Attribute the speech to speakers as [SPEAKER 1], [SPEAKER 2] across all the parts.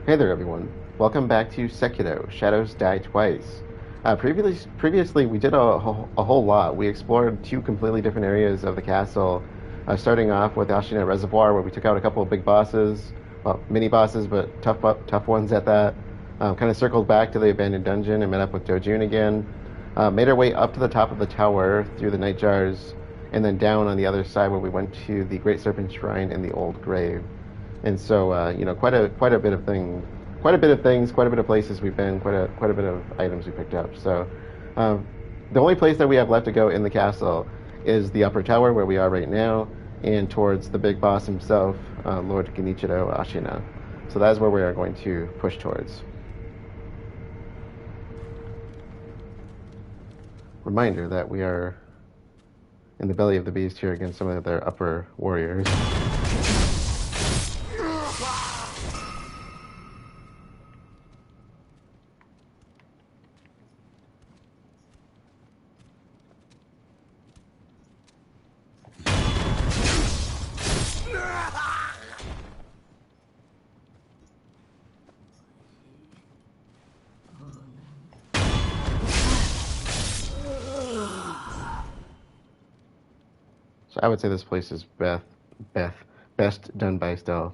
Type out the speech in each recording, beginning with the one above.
[SPEAKER 1] Hey there, everyone. Welcome back to Sekiro, Shadows Die Twice. Previously, we did a whole lot. We explored two completely different areas of the castle, starting off with Ashina Reservoir, where we took out a couple of big bosses, well, mini bosses, but tough ones at that. Kind of circled back to the abandoned dungeon and met up with Dojun again. Made our way up to the top of the tower through the night jars, and then down on the other side where we went to the Great Serpent Shrine and the Old Grave. And so, quite a bit of things, quite a bit of places we've been, quite a bit of items we picked up. So, um, the only place that we have left to go in the castle is the upper tower where we are right now, and towards the big boss himself, Lord Genichiro Ashina. So that is where we are going to push towards. Reminder that we are in the belly of the beast here against some of their upper warriors. So I would say this place is best done by stealth.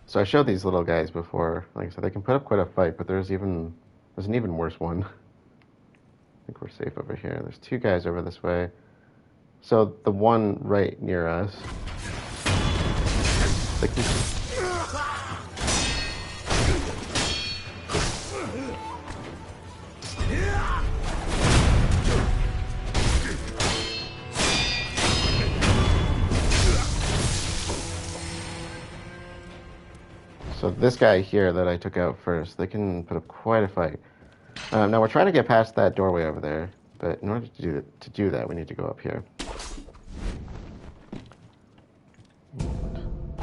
[SPEAKER 1] So I showed these little guys before. Like I said, they can put up quite a fight, but there's an even worse one. I think we're safe over here. There's two guys over this way. So the one right near us. They can, so this guy here that I took out first, they can put up quite a fight. Now we're trying to get past that doorway over there, but in order to do that, we need to go up here.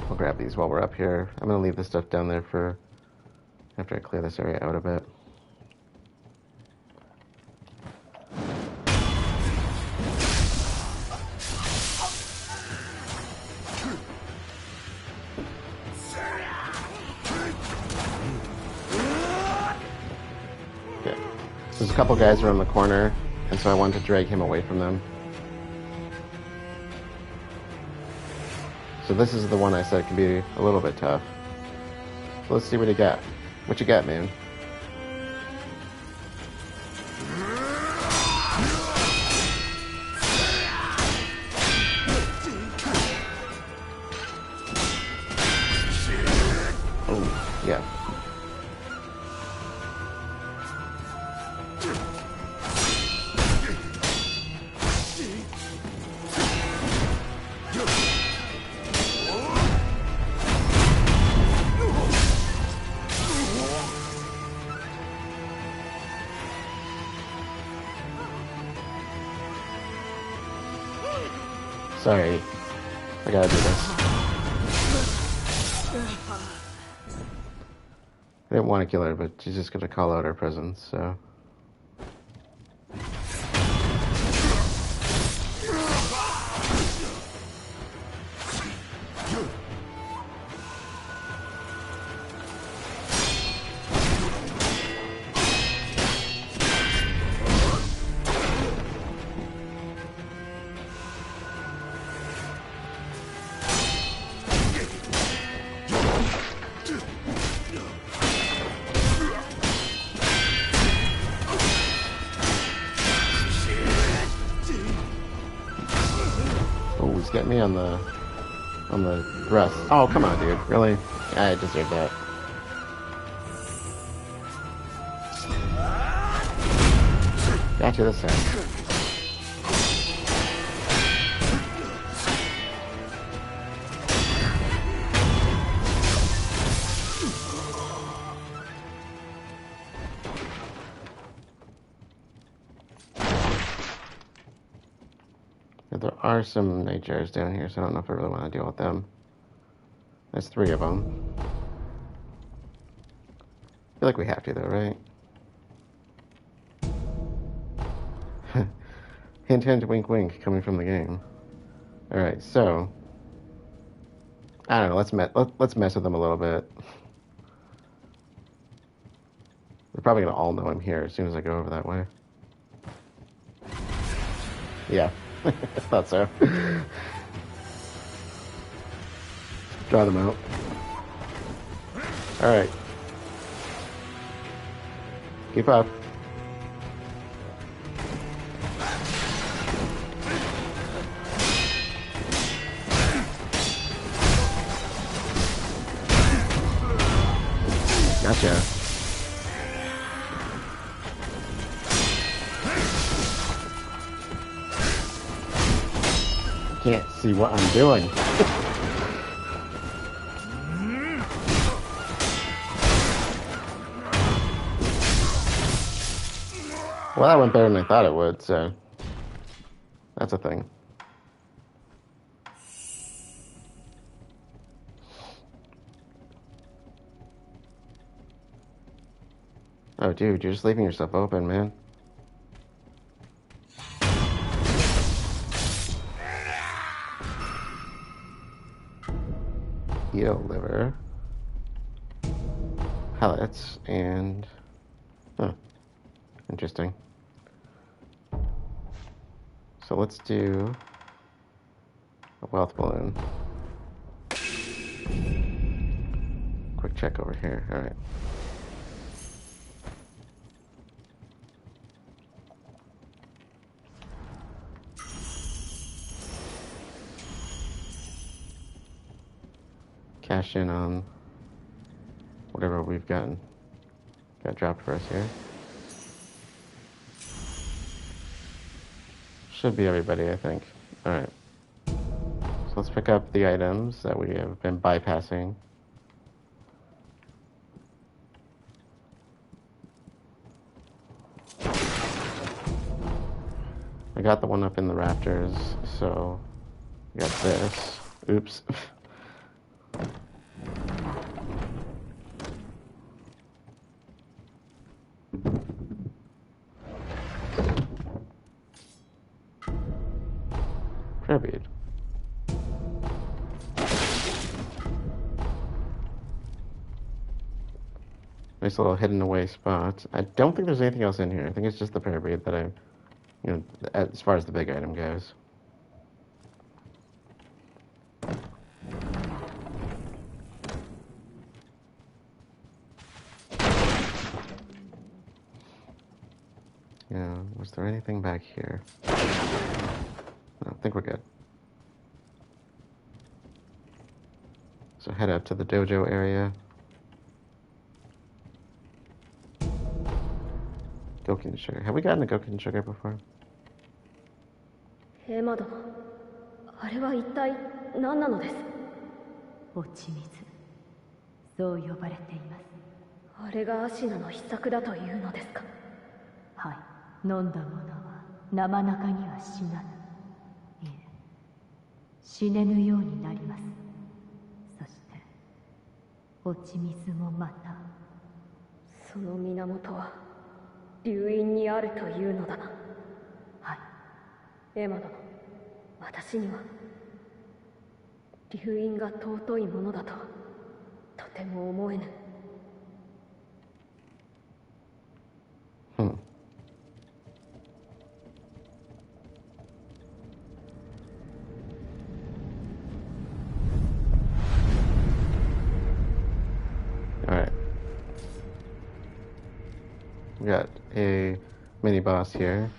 [SPEAKER 1] We'll grab these while we're up here. I'm gonna leave this stuff down there for after I clear this area out a bit. Okay. There's a couple guys around the corner, and so I want to drag him away from them. So this is the one I said can be a little bit tough. So let's see what you got. What you got, man? Oh, yeah. Sorry. I gotta do this. I didn't want to kill her, but she's just gonna call out our presence, so. Get me on the breast. Oh, come on, dude. Really? I deserve that. Gotcha this time. There are some night jars down here, so I don't know if I really want to deal with them. There's 3 of them. I feel like we have to, though, right? Hint, hint, wink, wink, coming from the game. Alright, so I don't know. Let's mess with them a little bit. They're probably gonna all know I'm here as soon as I go over that way. Yeah, I thought so. Draw them out. All right. Keep up. Gotcha. Can't see what I'm doing. Well, that went better than I thought it would, so that's a thing. Oh, dude, you're just leaving yourself open, man. Eel liver. Pellets, and... Huh. Interesting. So let's do a wealth balloon. Quick check over here. All right. Cash in on whatever we've got dropped for us here. Should be everybody, I think. Alright. So let's pick up the items that we have been bypassing. I got the one up in the rafters, so we got this. Oops. Prayer. Nice little hidden away spot. I don't think there's anything else in here. I think it's just the prayer bead that I, as far as the big item goes. Yeah, was there anything back here? I think we're good. So head up to the dojo area. Gokin sugar. Have we gotten a Gokin sugar before?
[SPEAKER 2] ヘマ殿、あれは一体何なのです？
[SPEAKER 3] 落ち水、そう呼ばれています。
[SPEAKER 2] あれがアシナの秘策だというのですか？
[SPEAKER 3] はい、飲んだ者は生中には死なぬ。いえ、死ねぬようになります。そして落ち水もまた。
[SPEAKER 2] その源は流院にあるというのだな。
[SPEAKER 3] はい。
[SPEAKER 2] エマ殿、私には流院が尊いものだととても思えぬ。
[SPEAKER 1] Alright. We got a mini boss here.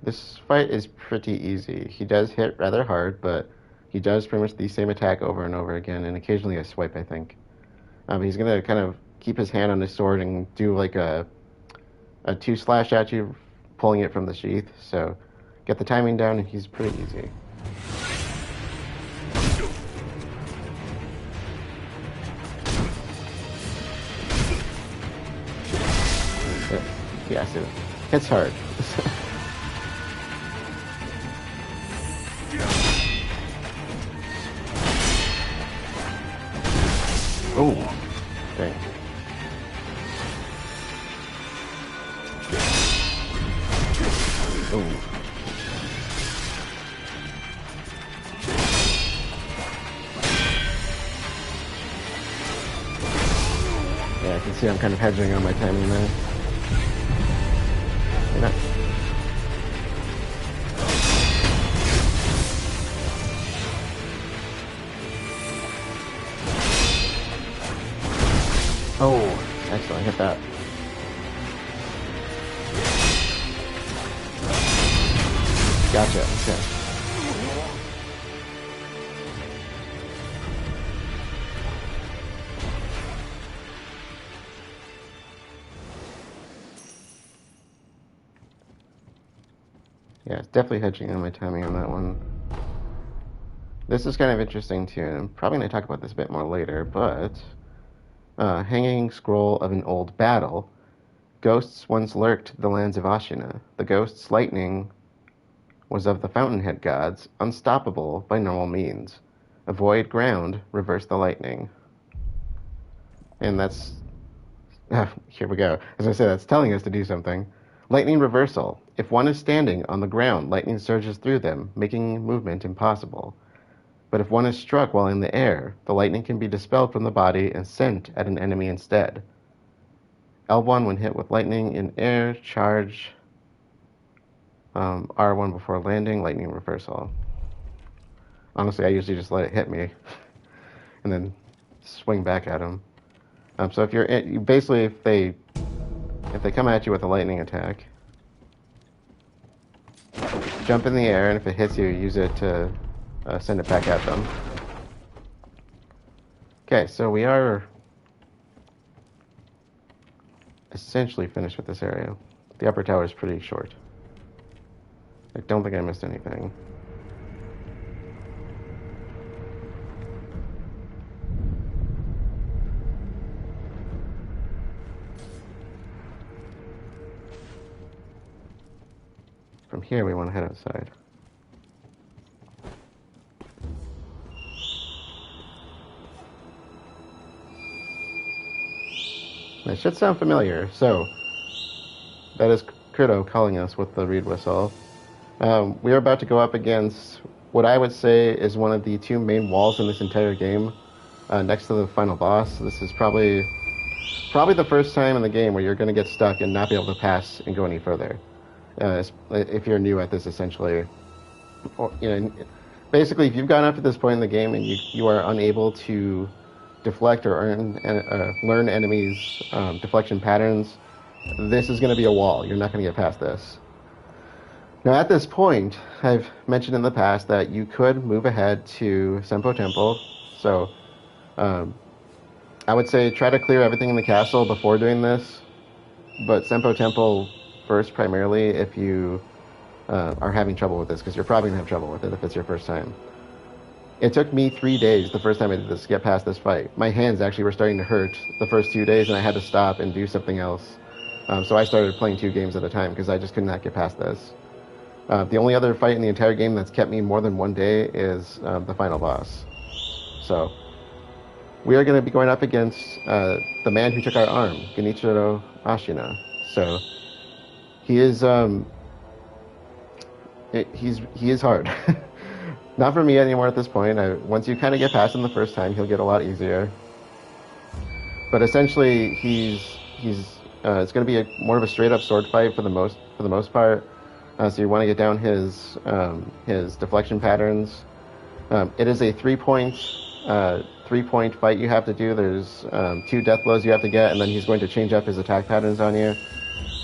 [SPEAKER 1] This fight is pretty easy. He does hit rather hard, but he does pretty much the same attack over and over again, and occasionally a swipe, I think. He's gonna kind of keep his hand on his sword and do like a 2-slash at you, pulling it from the sheath. So get the timing down, and he's pretty easy. Yes, it hits hard. Oh, dang. Oh. see I'm kind of hedging on my timing there. You know? Oh, excellent, hit that. Gotcha, okay. Yeah, it's definitely hedging on my timing on that one. This is kind of interesting too, and I'm probably going to talk about this a bit more later, but hanging scroll of an old battle. Ghosts once lurked the lands of Ashina. The ghost's lightning was of the fountainhead gods, unstoppable by normal means. Avoid ground, reverse the lightning. And that's... here we go. As I said, that's telling us to do something. Lightning reversal. If one is standing on the ground, lightning surges through them, making movement impossible. But if one is struck while in the air, the lightning can be dispelled from the body and sent at an enemy instead. L1 when hit with lightning in air, charge. R1 before landing, lightning reversal. Honestly, I usually just let it hit me and then swing back at him. So if you're basically if they come at you with a lightning attack, jump in the air, and if it hits you, use it to send it back at them. Okay, so we are essentially finished with this area. The upper tower is pretty short. I don't think I missed anything. From here, we want to head outside. It should sound familiar. So, that is Kuro calling us with the reed whistle. We are about to go up against what I would say is one of the two main walls in this entire game, next to the final boss. This is probably the first time in the game where you're going to get stuck and not be able to pass and go any further. If you're new at this, essentially. Or, basically, if you've gotten up to this point in the game and you are unable to deflect or learn enemies' deflection patterns, this is going to be a wall. You're not going to get past this. Now, at this point, I've mentioned in the past that you could move ahead to Senpo Temple. So, I would say try to clear everything in the castle before doing this, but Senpo Temple first primarily if you are having trouble with this, because you're probably going to have trouble with it if it's your first time. It took me 3 days the first time I did this to get past this fight. My hands actually were starting to hurt the first 2 days, and I had to stop and do something else. So I started playing 2 games at a time because I just could not get past this. The only other fight in the entire game that's kept me more than 1 day is the final boss. So we are going to be going up against the man who took our arm, Genichiro Ashina. So he is he is hard. Not for me anymore at this point. Once you kind of get past him the first time, he'll get a lot easier. But essentially, it's going to be more of a straight up sword fight for the most part. So you want to get down his deflection patterns. It is a 3-point fight you have to do. There's 2 death blows you have to get, and then he's going to change up his attack patterns on you.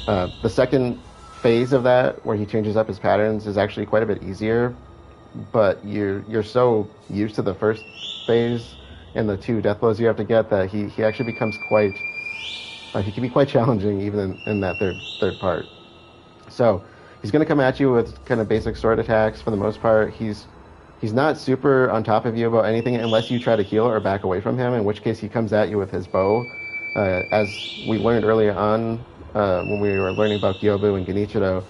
[SPEAKER 1] The second phase of that, where he changes up his patterns, is actually quite a bit easier. But you're so used to the first phase and the 2 death blows you have to get that he actually becomes quite he can be quite challenging even in that third part. So he's going to come at you with kind of basic sword attacks for the most part. He's not super on top of you about anything unless you try to heal or back away from him, in which case he comes at you with his bow. As we learned earlier on when we were learning about Gyobu and Genichiro,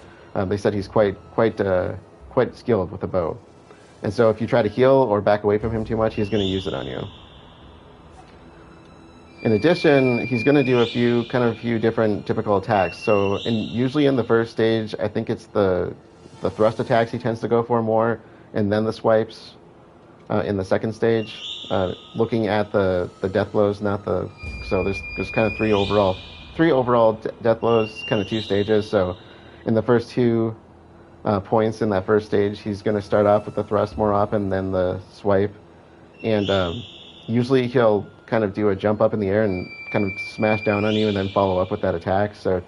[SPEAKER 1] they said he's quite skilled with the bow. And so if you try to heal or back away from him too much, he's going to use it on you. In addition, he's going to do a few different typical attacks. So usually in the first stage, I think it's the thrust attacks he tends to go for more, and then the swipes. in the second stage. Looking at the death blows, not the so there's kind of three overall death blows, kind of two stages. So in the first two points in that first stage, he's going to start off with the thrust more often than the swipe, and usually he'll kind of do a jump up in the air and kind of smash down on you, and then follow up with that attack. So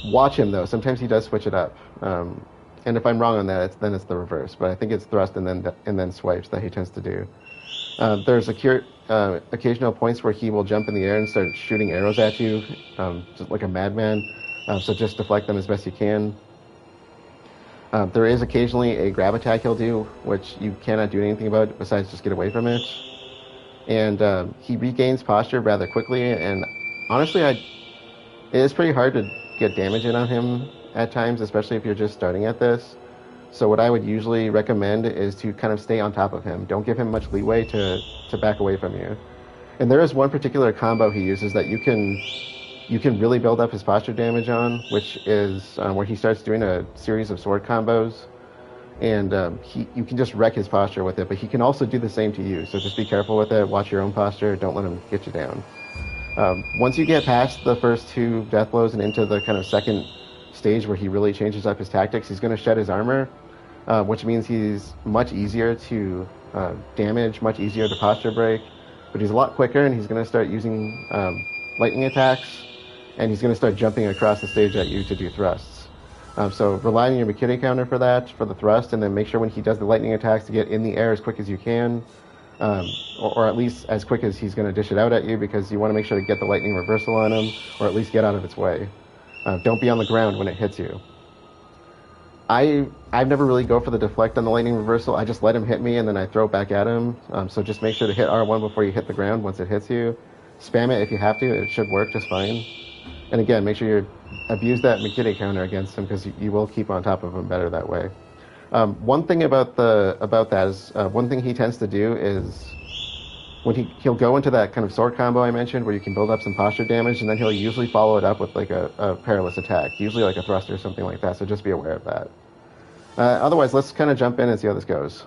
[SPEAKER 1] watch him though. Sometimes he does switch it up. And if I'm wrong on that, then it's the reverse. But I think it's thrust and then swipes that he tends to do. There's occasional points where he will jump in the air and start shooting arrows at you, just like a madman. So just deflect them as best you can. There is occasionally a grab attack he'll do, which you cannot do anything about besides just get away from it. And he regains posture rather quickly. And honestly, it is pretty hard to get damage in on him at times, especially if you're just starting at this. So what I would usually recommend is to kind of stay on top of him. Don't give him much leeway to back away from you. And there is one particular combo he uses that you can really build up his posture damage on, which is where he starts doing a series of sword combos. And you can just wreck his posture with it, but he can also do the same to you. So just be careful with it. Watch your own posture. Don't let him get you down. Once you get past the first two death blows and into the kind of second stage where he really changes up his tactics, he's going to shed his armor, which means he's much easier to damage, much easier to posture break, but he's a lot quicker, and he's going to start using lightning attacks, and he's going to start jumping across the stage at you to do thrusts. So rely on your Mikiri counter for that, for the thrust, and then make sure when he does the lightning attacks to get in the air as quick as you can, or at least as quick as he's going to dish it out at you, because you want to make sure to get the lightning reversal on him, or at least get out of its way. Don't be on the ground when it hits you. I've never really go for the deflect on the lightning reversal. I just let him hit me and then I throw it back at him. So just make sure to hit R1 before you hit the ground once it hits you. Spam it if you have to. It should work just fine. And again, make sure you abuse that Mikiri counter against him, because you will keep on top of him better that way. One thing about that is one thing he tends to do is when he'll go into that kind of sword combo I mentioned, where you can build up some posture damage, and then he'll usually follow it up with like a perilous attack, usually like a thrust or something like that. So just be aware of that. Otherwise, let's kind of jump in and see how this goes.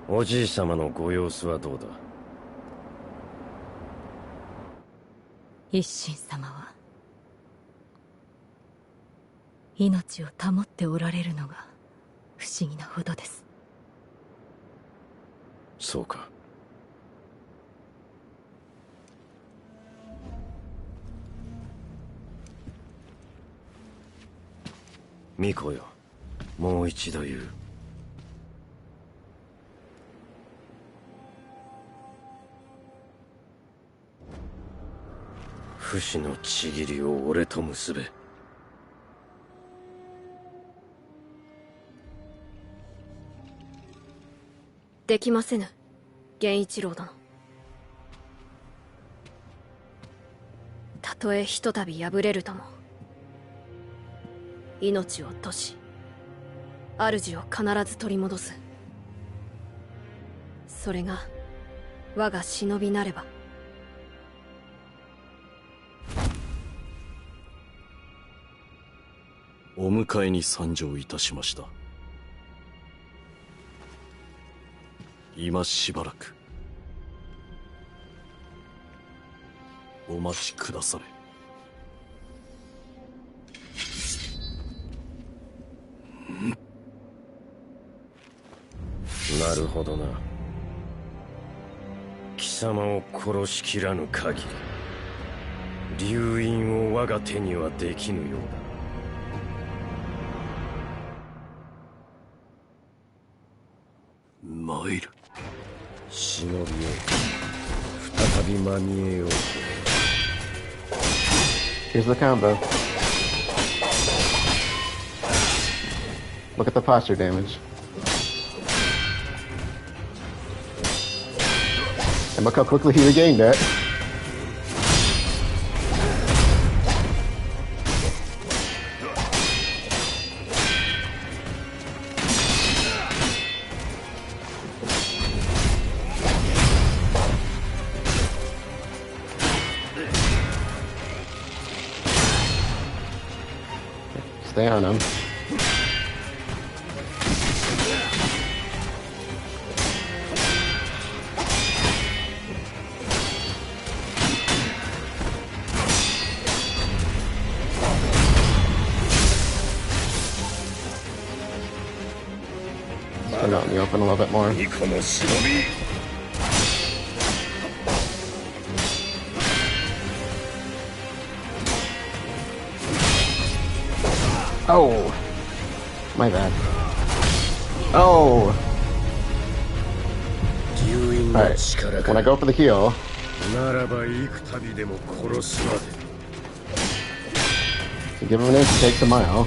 [SPEAKER 4] Oji-samaのご様子はどうだ?
[SPEAKER 3] 一心様は命を保っておられるのが不思議なほどです。
[SPEAKER 4] そうか。巫女よ、もう一度言う。不死のちぎりを俺と結べ。
[SPEAKER 2] できませぬ、源一郎殿。たとえひとたび敗れるとも、命を落とし、主を必ず取り戻す。それが我が忍びなれば。
[SPEAKER 4] お迎えに参上いたしました。今しばらくお待ちくだされ。なるほどな。貴様を殺しきらぬ限り、流印を我が手にはできぬようだ。参る。忍びよ、再び間にえよう。
[SPEAKER 1] Here's the combo. Look at the posture damage. And look how quickly he regained it. Stay on him. Put out in the open a little bit more. Oh, my bad. Oh. Alright, when I go for the heal, so give him an inch, it takes a mile.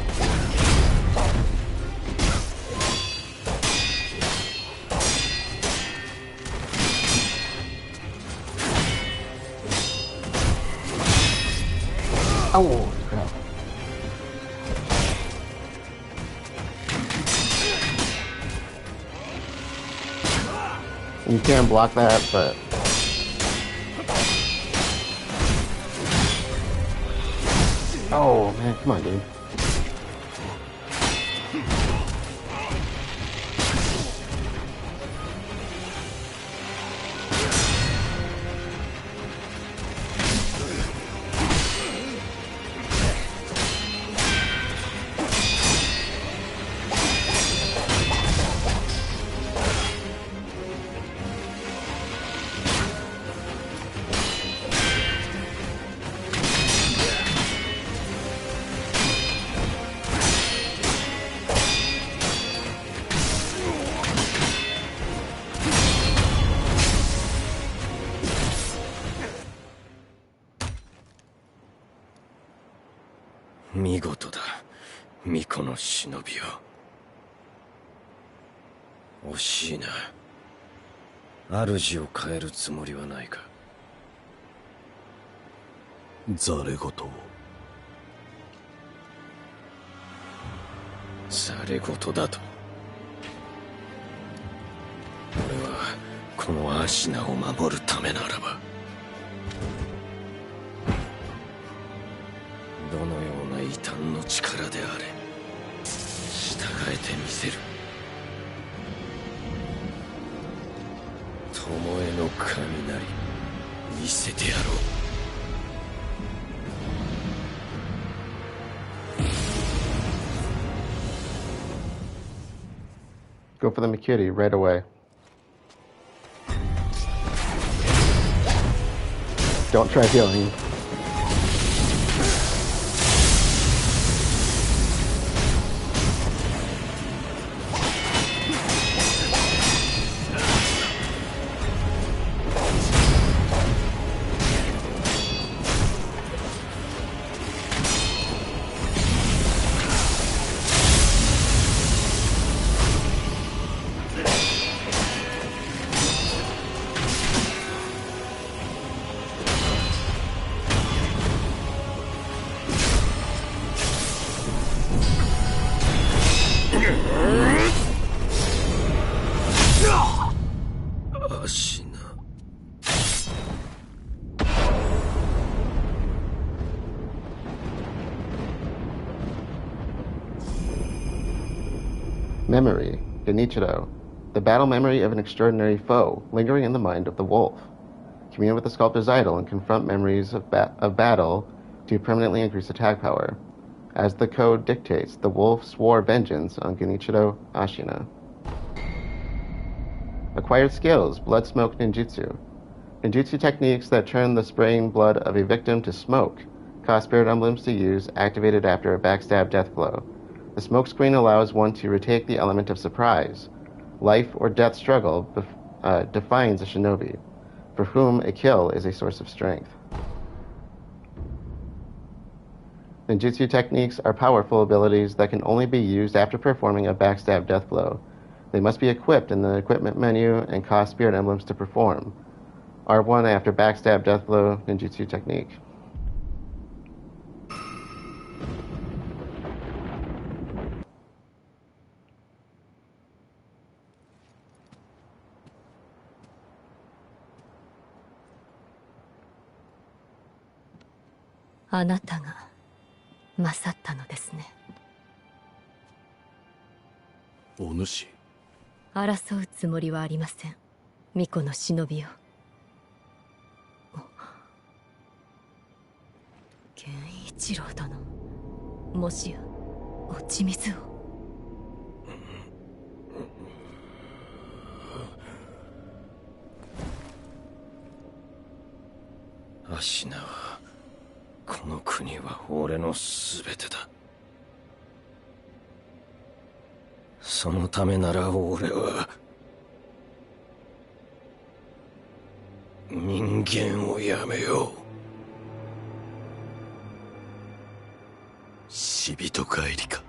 [SPEAKER 1] Oh, crap. You can block that, but... Oh, man, come on, dude.
[SPEAKER 4] Tomoe no kaminari, misete yarou.
[SPEAKER 1] Go for the Mikiri right away. Don't try healing. Memory, Genichiro, the battle memory of an extraordinary foe, lingering in the mind of the wolf. Commune with the sculptor's idol and confront memories of battle to permanently increase attack power. As the code dictates, the wolf swore vengeance on Genichiro Ashina. Acquired skills, Blood Smoke Ninjutsu. Ninjutsu techniques that turn the spraying blood of a victim to smoke. Cost spirit emblems to use, activated after a backstab death blow. The smoke screen allows one to retake the element of surprise. Life or death struggle defines a shinobi, for whom a kill is a source of strength. Ninjutsu techniques are powerful abilities that can only be used after performing a backstab death blow. They must be equipped in the equipment menu and cost spirit emblems to perform. R1 after backstab death blow ninjutsu technique.
[SPEAKER 3] A なたが勝ったのですね。
[SPEAKER 5] お主。
[SPEAKER 3] 争うつもりはありません。巫女の忍びを。源一郎殿、もしや落ち水を。
[SPEAKER 4] アシナはこの国は俺の全てだ。そのためなら俺は人間をやめよう。
[SPEAKER 5] 死人帰りか。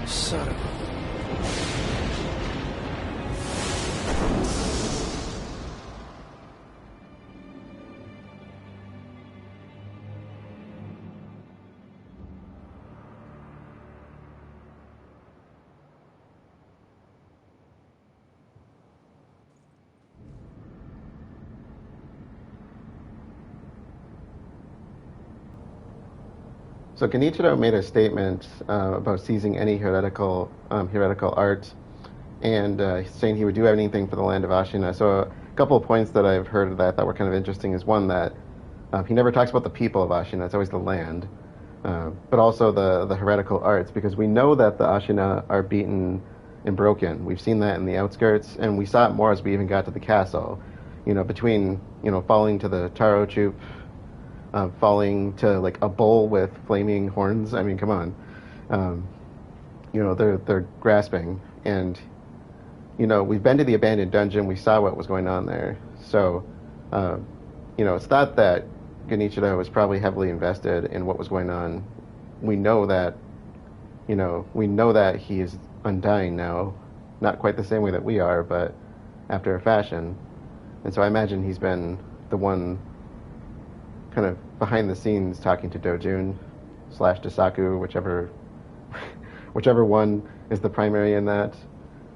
[SPEAKER 4] さらば。
[SPEAKER 1] So Genichiro made a statement about seizing any heretical art, and saying he would do anything for the land of Ashina. So a couple of points that I've heard that I thought were kind of interesting is one that he never talks about the people of Ashina; it's always the land, but also the heretical arts, because we know that the Ashina are beaten and broken. We've seen that in the outskirts, and we saw it more as we even got to the castle. Between falling to the Taro troop. Falling to like a bull with flaming horns. I mean, come on. They're grasping, and we've been to the abandoned dungeon. We saw what was going on there. So, it's thought that Genichiro was probably heavily invested in what was going on. We know that he is undying now, not quite the same way that we are, but after a fashion. And so I imagine he's been the one kind of behind the scenes talking to Dojun / Dasaku, whichever one is the primary in that.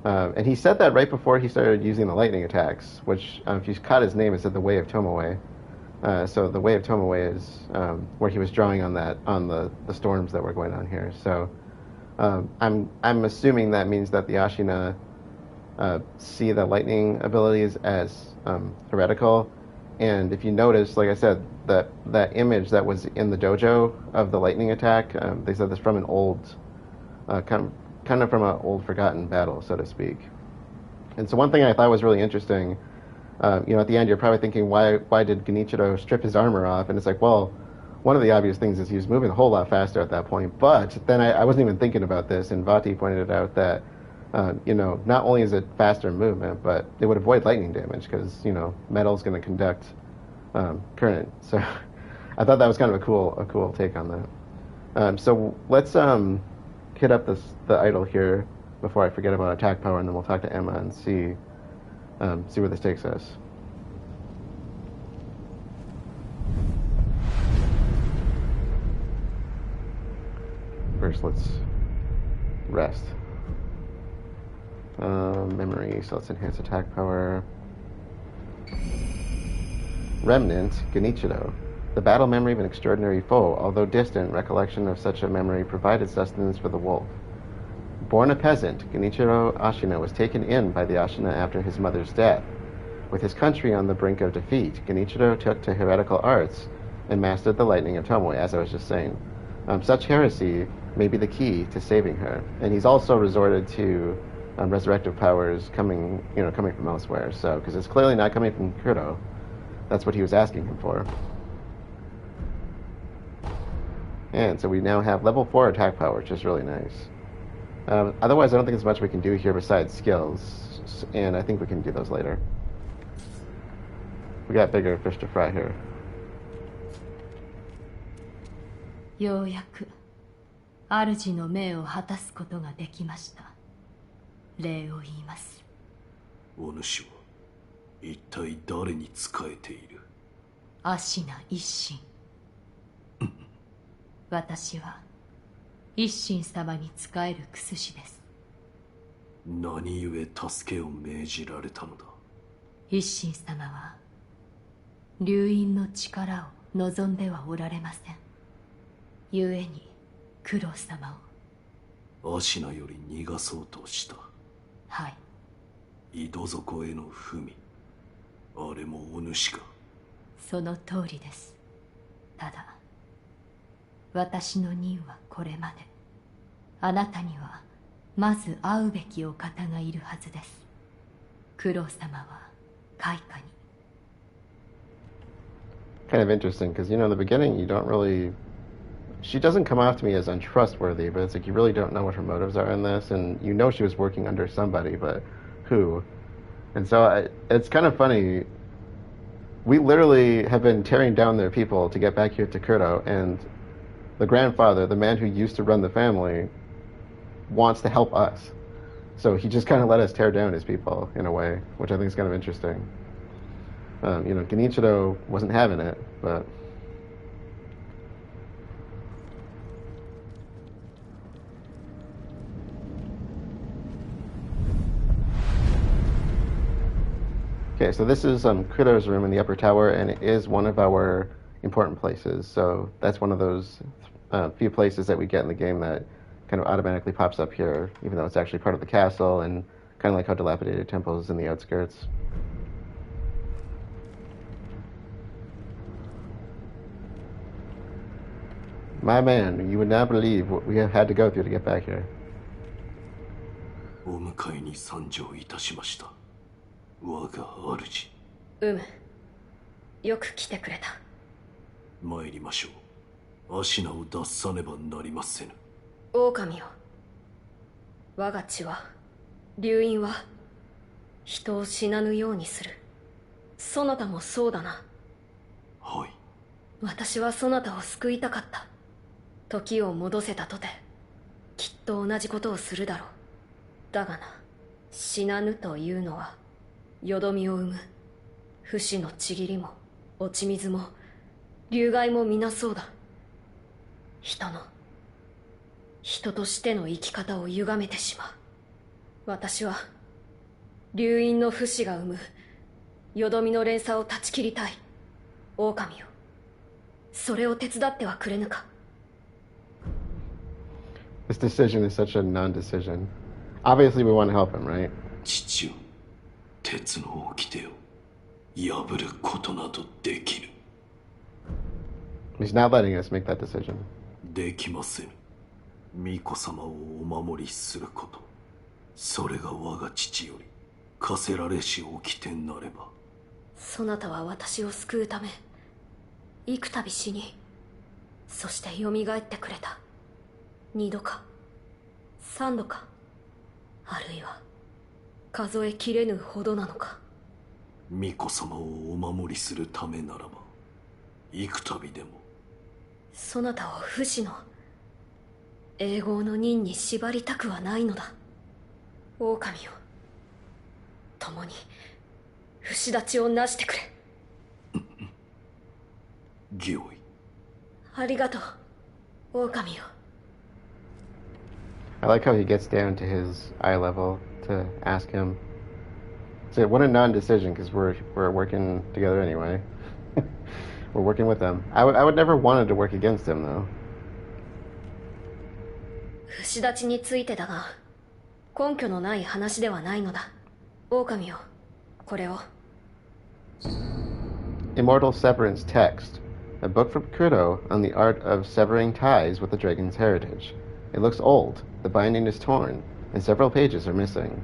[SPEAKER 1] And he said that right before he started using the lightning attacks, which, if you caught his name, it said the Way of Tomoe. So the Way of Tomoe is where he was drawing on the storms that were going on here. So I'm assuming that means that the Ashina see the lightning abilities as heretical. And if you notice, like I said, that image that was in the dojo of the lightning attack, they said this from an old, kind of from an old forgotten battle, so to speak. And so one thing I thought was really interesting, at the end you're probably thinking, why did Genichiro strip his armor off? And it's like, well, one of the obvious things is he was moving a whole lot faster at that point. But then I wasn't even thinking about this, and Vati pointed out that not only is it faster movement, but it would avoid lightning damage because, metal's going to conduct current. So I thought that was kind of a cool take on that. So let's hit up the idol here before I forget about attack power, and then we'll talk to Emma and see where this takes us. First, let's rest. Memory, so let's enhance attack power. Remnant, Genichiro. The battle memory of an extraordinary foe, although distant, recollection of such a memory provided sustenance for the wolf. Born a peasant, Genichiro Ashina was taken in by the Ashina after his mother's death. With his country on the brink of defeat, Genichiro took to heretical arts and mastered the lightning of Tomoe, as I was just saying. Such heresy may be the key to saving her, and he's also resorted to resurrective powers coming from elsewhere. So, because it's clearly not coming from Kuro, that's what he was asking him for. And so we now have level 4 attack power, which is really nice. Otherwise, I don't think there's much we can do here besides skills, and I think we can do those later. We got bigger fish to fry here.
[SPEAKER 3] ようやく主の命を果たすことができました。礼を言います。
[SPEAKER 5] お主は一体誰に仕えている？
[SPEAKER 3] アシナ一心。私は一心様に仕える薬師です。
[SPEAKER 5] 何故助けを命じられたのだ。
[SPEAKER 3] 一心様は流因の力を望んではおられません。故に九郎様
[SPEAKER 5] アシナより逃がそうとした。
[SPEAKER 3] を。はい、
[SPEAKER 5] 井戸底への文、あれもお主か。
[SPEAKER 3] その通りです。ただ私の任はこれまで。あなたにはまず会うべきお方がいるはずです。九郎様は開花に。
[SPEAKER 1] Kind of interesting because in the beginning you don't really. She doesn't come off to me as untrustworthy, but it's like you really don't know what her motives are in this, and she was working under somebody, but who? And so it's kind of funny. We literally have been tearing down their people to get back here to Kuro, and the grandfather, the man who used to run the family, wants to help us. So he just kind of let us tear down his people in a way, which I think is kind of interesting. Genichiro wasn't having it, but. Okay, so this is Kuro's room in the upper tower, and it is one of our important places. So that's one of those few places that we get in the game that kind of automatically pops up here, even though it's actually part of the castle, and kind of like how Dilapidated Temple is in the outskirts. My man, you would not believe what we have had to go through to get back here.
[SPEAKER 5] お迎えに参上いたしました。我が主。
[SPEAKER 2] よく来てくれた。
[SPEAKER 5] 参りましょう。アシナを脱さねばなりませぬ。
[SPEAKER 2] 狼よ。我が血は、流因は、人を死なぬようにする。そなたもそうだな。
[SPEAKER 5] はい。
[SPEAKER 2] 私はそなたを救いたかった。時を戻せたとて、きっと同じことをするだろう。だがな、死なぬというのは、よどみを生む。不死のちぎりも、落ち水も、流害も皆そうだ。人としての生き方を歪めてしまう。私は、流因の不死が生む、よどみの連鎖を断ち切りたい。狼よ。それを手伝ってはくれぬか。
[SPEAKER 1] This decision is such a non-decision. Obviously we want to help him, right?
[SPEAKER 5] 父よ、鉄の掟を破ることなどできぬ。
[SPEAKER 1] He's not letting us make that decision.
[SPEAKER 5] できませぬ。巫女様をお守りすること、それが我が父より課せられし掟なれば。
[SPEAKER 2] そなたは私を救うため、幾度死に、そして蘇ってくれた。2度か、3度か、あるいは数えきれぬほどなのか。
[SPEAKER 5] 巫女様をお守りするためならば、幾度でも。
[SPEAKER 2] そなたを不死の永劫の任に縛りたくはないのだ。狼よ、共に不死立ちをなしてくれ。
[SPEAKER 5] 御意。
[SPEAKER 2] ありがとう、狼よ。
[SPEAKER 1] I like how he gets down to his eye level to ask him. So what a non-decision, because we're working together anyway. We're working with them. I would never wanted to work against him though.
[SPEAKER 2] 不死立ちについてだが、根拠のない話ではないのだ。狼よ、これを。
[SPEAKER 1] Immortal Severance Text, a book from Kuro on the art of severing ties with the dragon's heritage. It looks old, the binding is torn, and several pages are missing.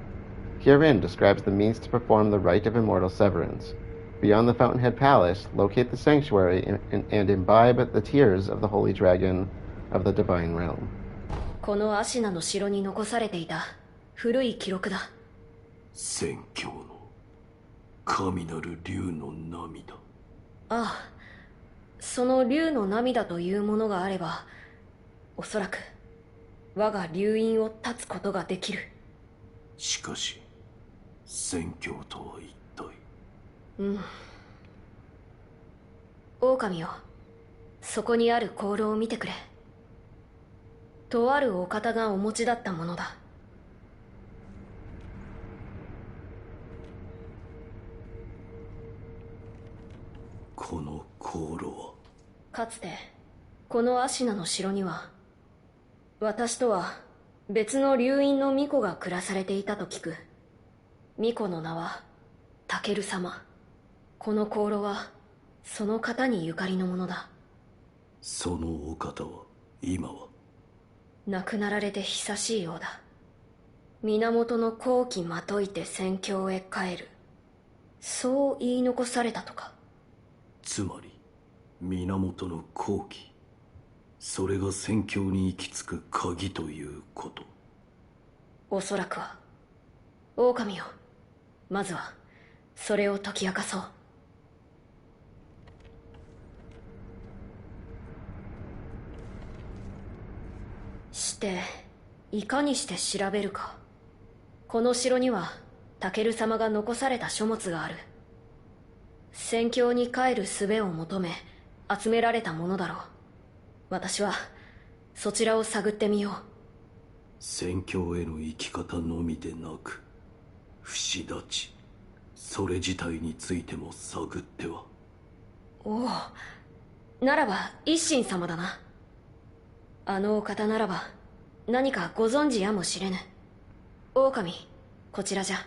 [SPEAKER 1] Herein describes the means to perform the rite of immortal severance. Beyond the Fountainhead Palace, locate the sanctuary and imbibe the tears of the holy dragon of the divine realm.
[SPEAKER 2] このアシナの城に残されていた古い記録だ。
[SPEAKER 5] 宣教の神なる竜の涙。
[SPEAKER 2] ああ、その竜の涙というものがあれば、おそらく我が竜院を断つことができる。
[SPEAKER 5] しかし、宣教とは一体。
[SPEAKER 2] 狼よ、そこにある香炉を見てくれ。とあるお方がお持ちだったものだ。
[SPEAKER 5] この航路は。
[SPEAKER 2] かつてこのアシナの城には私とは別の流院の巫女が暮らされていたと聞く。巫女の名はタケル様。この航路はその方にゆかりのものだ。
[SPEAKER 5] そのお方は今は？
[SPEAKER 2] 亡くなられて久しいようだ。源の好機まといて戦況へ帰る、そう言い残されたとか。
[SPEAKER 5] つまり源の好機、それが戦況に行き着く鍵ということ。
[SPEAKER 2] おそらくは。狼よ、まずはそれを解き明かそう。していかにして調べるか。この城にはタケル様が残された書物がある。戦況に帰る術を求め集められたものだろう。私はそちらを探ってみよう。
[SPEAKER 5] 戦況への生き方のみでなく不死立ち、それ自体についても探っては。
[SPEAKER 2] おお、ならば一心様だな。あのお方ならば何かご存知やもしれぬ。狼、こちらじゃ。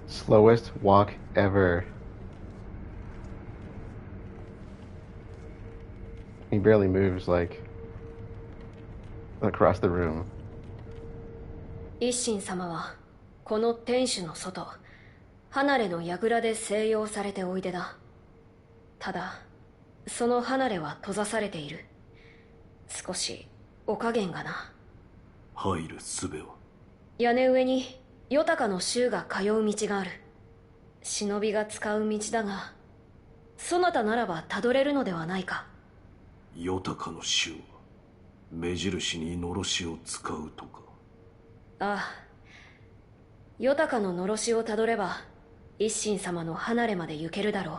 [SPEAKER 1] Slowest walk ever. He barely moves, like, across the room.
[SPEAKER 2] 一心様はこの天守の外、離れの櫓で静養されておいでだ。ただその離れは閉ざされている。少しお加減がな。
[SPEAKER 5] 入る術は？
[SPEAKER 2] 屋根上にヨタカの衆が通う道がある。忍びが使う道だが、そなたならばたどれるのではないか。
[SPEAKER 5] ヨタカの衆は目印にのろしを使うとか？
[SPEAKER 2] ああ、ヨタカののろしをたどれば一心様の離れまで行けるだろう。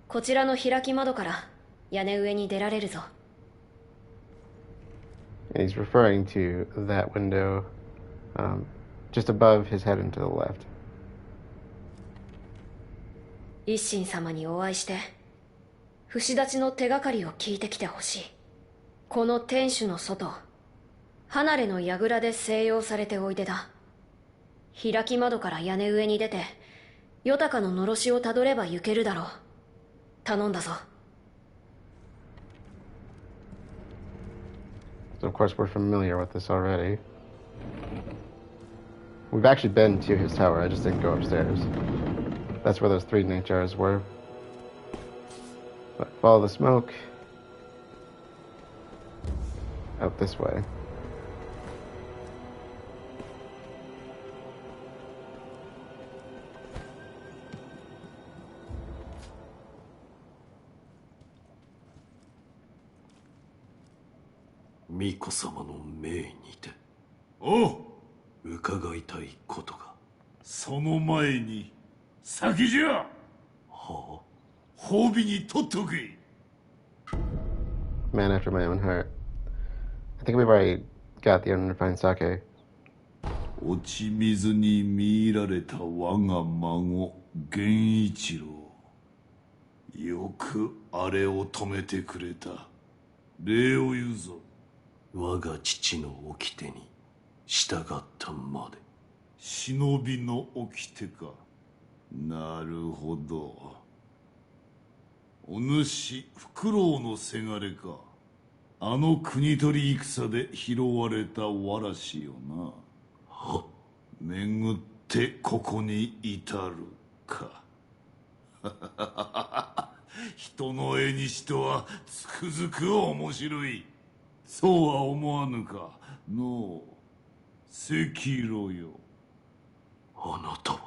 [SPEAKER 2] こちらの開き窓から屋根上に出られるぞ。
[SPEAKER 1] And he's referring to that window, just above his head and to the left.
[SPEAKER 2] 一心様にお会いして不死立ちの手がかりを聞いてきてほしい。この天守の外、離れの櫓で静養されておいでだ。開き窓から屋根上に出てヨタカののろしをたどれば行けるだろう。頼んだぞ。
[SPEAKER 1] So of course we're familiar with this already. We've actually been to his tower, I just didn't go upstairs. That's where those 3 night jars were. But follow the smoke. Out this way.
[SPEAKER 5] Miko様の命にて。
[SPEAKER 6] おう、
[SPEAKER 5] 伺いたいことが。
[SPEAKER 6] その前に先じゃ。
[SPEAKER 5] はあ？
[SPEAKER 6] 褒美に取っとけ。
[SPEAKER 1] Man after my own heart. I think we've already got the unrefined sake.
[SPEAKER 6] 落ち水に見入られた我が孫源一郎、よくあれを止めてくれた。礼を言うぞ。
[SPEAKER 5] 我が父の掟に従ったまで。
[SPEAKER 6] 忍びの掟か。なるほど。お主フクロウのせがれか。あの国取り戦で拾われたわらしよな。
[SPEAKER 5] は？
[SPEAKER 6] 巡ってここに至るか。人の絵にしてはつくづく面白い。そうは思わぬかのう、Sekiroよ。
[SPEAKER 5] あなたは？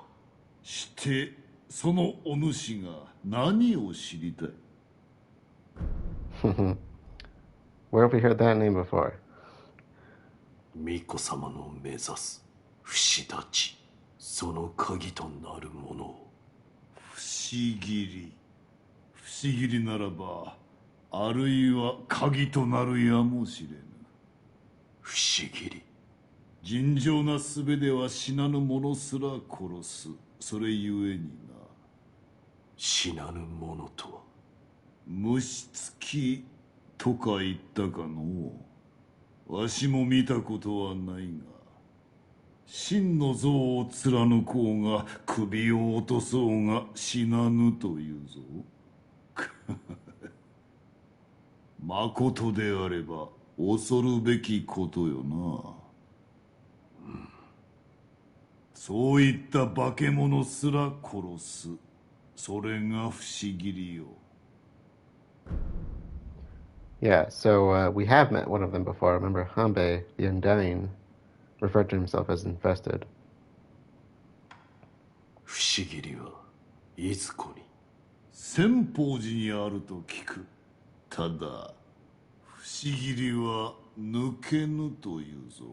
[SPEAKER 6] してそのお主が何を知りたい？
[SPEAKER 1] Where have we heard that name before?
[SPEAKER 5] 巫女様の目指す不死立ち、その鍵となるものを。
[SPEAKER 6] 不思議ならば、あるいは鍵となるやもしれぬ。
[SPEAKER 5] 不思議。
[SPEAKER 6] 尋常な術では死なぬ者すら殺す。それゆえにな。
[SPEAKER 5] 死なぬ者とは？
[SPEAKER 6] 虫つきとか言ったかのう。わしも見たことはないが、真の像を貫こうが首を落とそうが死なぬというぞ。まことであれば恐るべきことよな。そういった化け物すら殺す。それが不思議りよ。
[SPEAKER 1] Yeah, so we have met one of them before. Remember, Hanbei, the Undying, referred to himself as infested.
[SPEAKER 5] 不思議りはいずこに？
[SPEAKER 6] 千宝寺にあると聞く。ただ不思議りは抜けぬというぞ。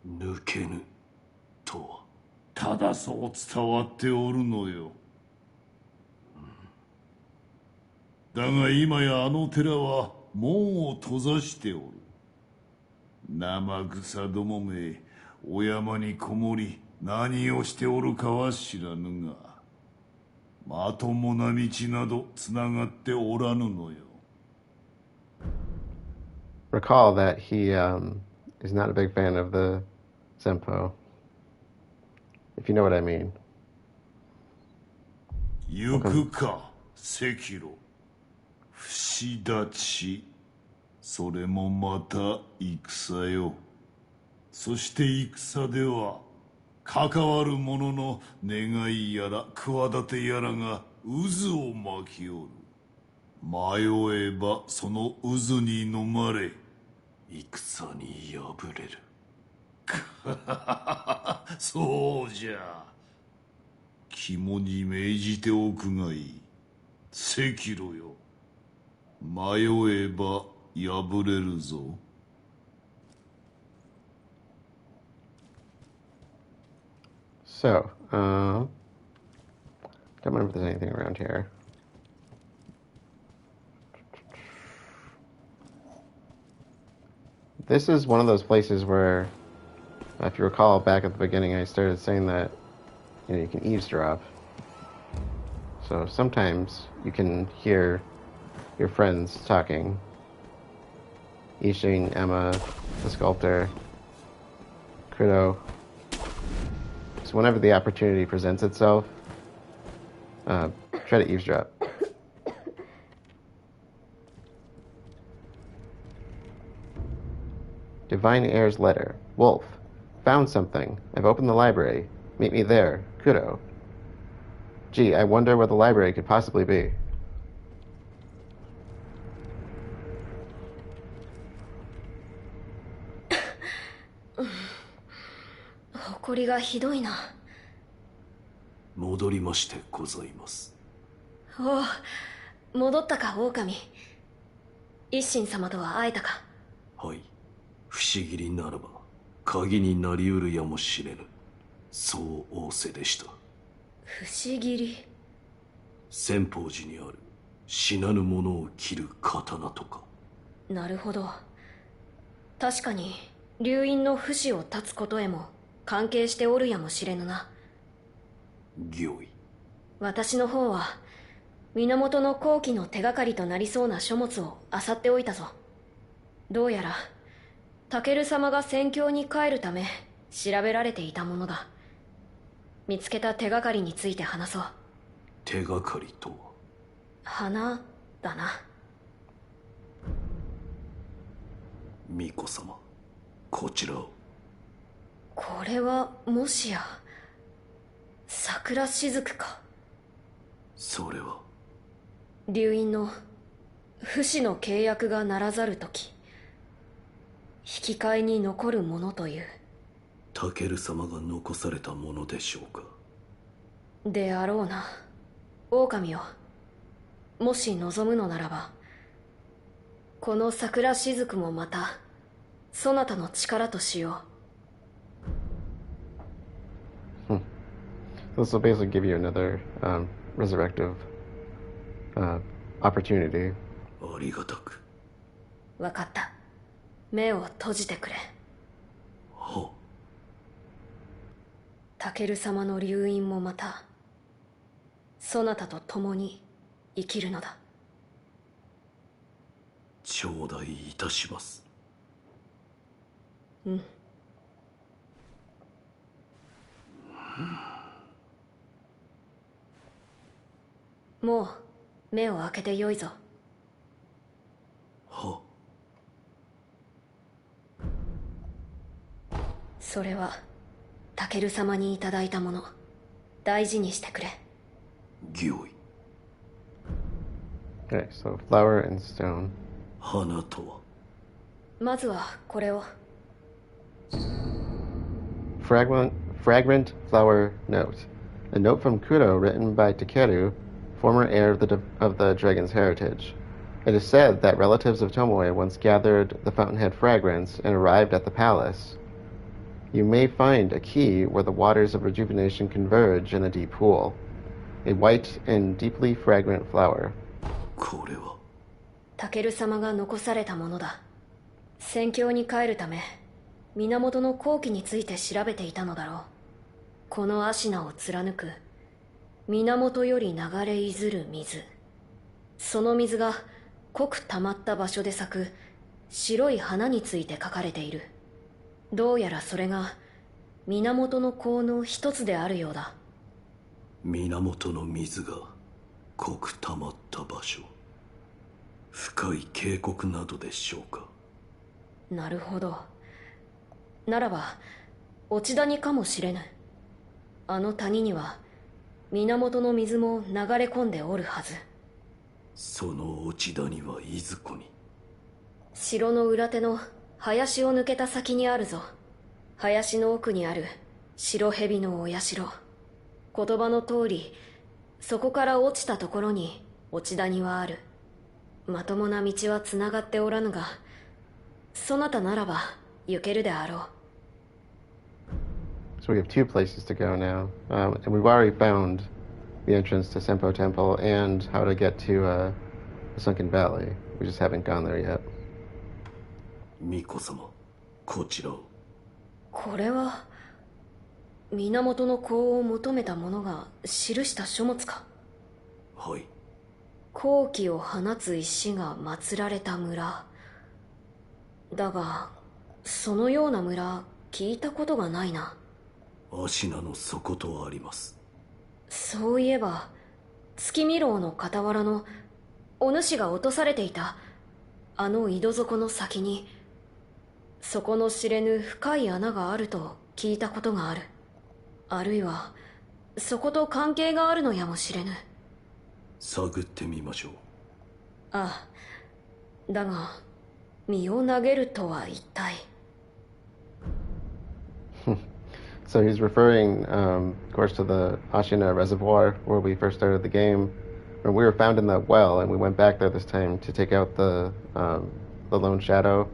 [SPEAKER 5] 抜けぬとは？
[SPEAKER 6] ただそう伝わっておるのよ。だが今やあの寺は門を閉ざしておる。生草どもめ、お山にこもり何をしておるかは知らぬが、まともな道などつながっておらぬのよ。
[SPEAKER 1] Recall that he is not a big fan of the Senpo, if you know what I mean.
[SPEAKER 6] 行くか、赤炉。不死立ち。それもまた戦よ。そして戦では、関わる者の願いやら企てやらが渦を巻きおる。迷えばその渦に飲まれ、
[SPEAKER 5] 戦に敗れる。
[SPEAKER 6] そうじゃ。肝に銘じておくがいい。赤炉よ。迷えば破れるぞ。
[SPEAKER 1] So, don't remember if there's anything around here. This is one of those places where, if you recall back at the beginning, I started saying that you can eavesdrop. So sometimes you can hear your friends talking. Isshin, Emma, the sculptor, Kuro. So whenever the opportunity presents itself, try to eavesdrop. Divine Air's letter. Wolf. Found something. I've opened the library. Meet me there. Kuro. Gee, I wonder where the library could possibly be.
[SPEAKER 2] Oh,
[SPEAKER 5] 戻りましてございます。
[SPEAKER 2] おう、戻ったか、狼。一心様とは会えたか？
[SPEAKER 5] はい。不思議りならば鍵になりうるやもしれぬ。そう仰せでした。
[SPEAKER 2] 不思議り。
[SPEAKER 5] 千宝寺にある死なぬ者を切る刀とか。
[SPEAKER 2] なるほど。確かに流因の不死を断つことへも関係しておるやもしれぬな。
[SPEAKER 5] 御意。
[SPEAKER 2] 私の方は源の後期の手がかりとなりそうな書物を漁っておいたぞ。どうやらタケル様が戦況に帰るため調べられていたものだ。見つけた手がかりについて話そう。
[SPEAKER 5] 手がかりとは？
[SPEAKER 2] 花だな。
[SPEAKER 5] 巫女様、こちらを。
[SPEAKER 2] これはもしや桜雫か？
[SPEAKER 5] それは
[SPEAKER 2] 流因の不死の契約がならざるとき引き換えに残るものという。
[SPEAKER 5] タケル様が残されたものでしょうか？
[SPEAKER 2] であろうな。狼よ、もし望むのならばこの桜雫もまたそなたの力としよ
[SPEAKER 1] う。This will basically give you another resurrective opportunity.
[SPEAKER 5] ありがたく。
[SPEAKER 2] わかった。目を閉じてくれ。
[SPEAKER 5] はっ。
[SPEAKER 2] タケル様の留飲もまたそなたと共に生きるのだ。
[SPEAKER 5] 頂戴いたします。
[SPEAKER 2] うん。もう目を開けてよいぞ。
[SPEAKER 5] は。
[SPEAKER 2] それはタケル様にいただいたもの、大事にしてくれ。
[SPEAKER 5] 御意。
[SPEAKER 1] Okay, so flower and stone.
[SPEAKER 5] 花とは。
[SPEAKER 2] まずはこれを。
[SPEAKER 1] Fragrant flower note. A note from Kuro written by Takeru, former heir of the dragon's heritage. It is said that relatives of Tomoe once gathered the fountainhead fragrance and arrived at the palace. You may find a key where the waters of rejuvenation converge in a deep pool. A white and deeply fragrant flower.
[SPEAKER 5] これは
[SPEAKER 2] タケル様が残されたものだ。戦況に帰るため源の後期について調べていたのだろう。このアシナを貫く源より流れいずる水、その水が濃く溜まった場所で咲く白い花について書かれている。どうやらそれが源の香の一つであるようだ。
[SPEAKER 5] 源の水が濃く溜まった場所、深い渓谷などでしょうか。
[SPEAKER 2] なるほど。ならば落ち谷かもしれぬ。あの谷には源の水も流れ込んでおるはず。
[SPEAKER 5] その落ち谷はいずこに。
[SPEAKER 2] 城の裏手の林を抜けた先にあるぞ。林の奥にある白蛇のお社。言葉の通りそこから落ちたところに落ち谷はある。まともな道はつながっておらぬが、そなたならば行けるであろう。
[SPEAKER 1] So we have two places to go now. And we've already found the entrance to Senpo Temple and how to get to the Sunken Valley. We just haven't gone there yet.
[SPEAKER 5] 巫女様、こちらを。
[SPEAKER 2] これは源の香を求めた者が記した書物か。
[SPEAKER 5] はい。
[SPEAKER 2] 好気を放つ石が祀られた村だが、そのような村聞いたことがないな。
[SPEAKER 5] アシナの底とあります。
[SPEAKER 2] そういえば月見楼の傍らのお主が落とされていたあの井戸底の先に、底の知れぬ深い穴があると聞いたことがある。あるいはそこと関係があるのやもしれぬ。
[SPEAKER 5] 探ってみましょう。
[SPEAKER 2] ああ、だが身を投げるとは一体。
[SPEAKER 1] So he's referring, of course, to the Ashina Reservoir where we first started the game. And we were found in that well, and we went back there this time to take out the lone shadow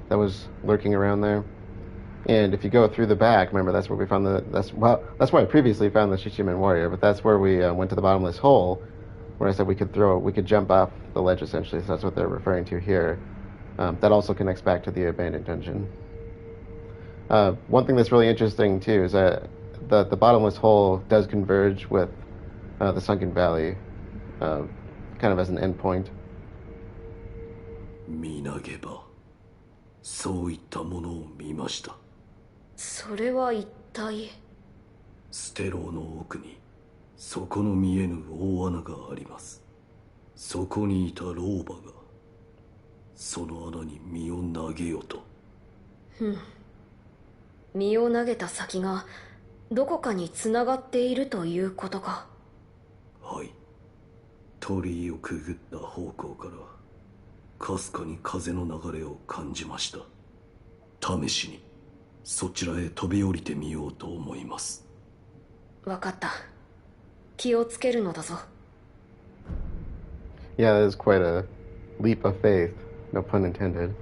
[SPEAKER 1] that was lurking around there. And if you go through the back, remember that's where we found that's where I previously found the Shishimen warrior. But that's where we went to the bottomless hole, where I said we could jump off the ledge essentially. So that's what they're referring to here. That also connects back to the abandoned dungeon. One thing that's really interesting too is that the bottomless hole does converge with the sunken valley, kind of as an endpoint.
[SPEAKER 5] 見投げば、そういったものを見ました。
[SPEAKER 2] それは一体。
[SPEAKER 5] ステローの奥に底の見えぬ大穴があります。そこにいた老婆がその穴に身を投げよと。
[SPEAKER 2] 身を投げた先がどこかに繋がっているということか。
[SPEAKER 5] はい。鳥居をくぐった方向からかすかに風の流れを感じました。試しにそちらへ飛び降りてみようと思います。
[SPEAKER 2] わかった。気をつけるのだぞ。
[SPEAKER 1] Yeah, that is quite a leap of faith, no pun intended.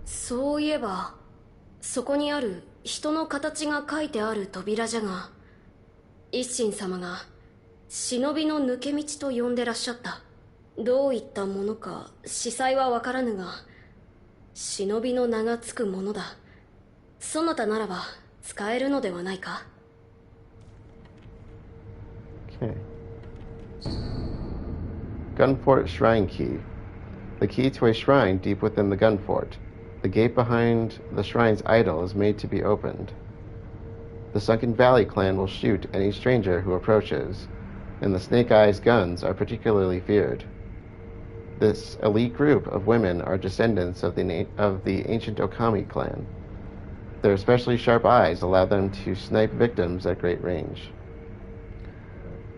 [SPEAKER 2] そういえばそこにある人の形が書いてある扉じゃが、一心様が忍びの抜け道と呼んでらっしゃった。どういったものか司祭はわからぬが、忍びの名がつくものだ。そなたならば使えるのではないか。
[SPEAKER 1] Okay. Gunfort Shrine Key. The key to a shrine deep within the gunfort. The gate behind the shrine's idol is made to be opened. The Sunken Valley clan will shoot any stranger who approaches, and the Snake Eyes guns are particularly feared. This elite group of women are descendants of the ancient Okami clan. Their especially sharp eyes allow them to snipe victims at great range.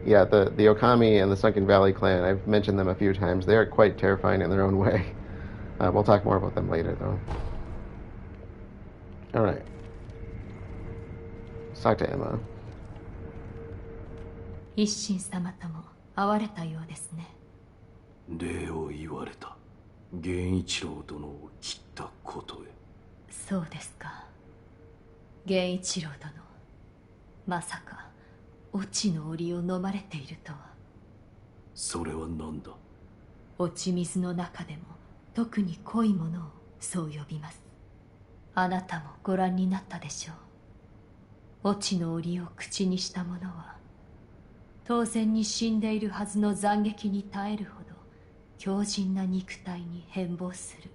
[SPEAKER 1] Yeah, the Okami and the Sunken Valley clan, I've mentioned them a few times. They are quite terrifying in their own way. We'll talk more about them later, though. Alright. Let's talk to Emma.
[SPEAKER 3] 一心様とも会われたようですね。
[SPEAKER 5] 礼を言われた。源一郎殿を切ったことへ。
[SPEAKER 3] そうですか。源一郎殿、まさか落ちの檻を飲まれているとは。
[SPEAKER 5] それは何だ。
[SPEAKER 3] 落ち水の中でも特に濃いものをそう呼びます。あなたもご覧になったでしょう。落ちの檻を口にした者は当然に死んでいるはずの斬撃に耐えるほど強靭な肉体に変貌する。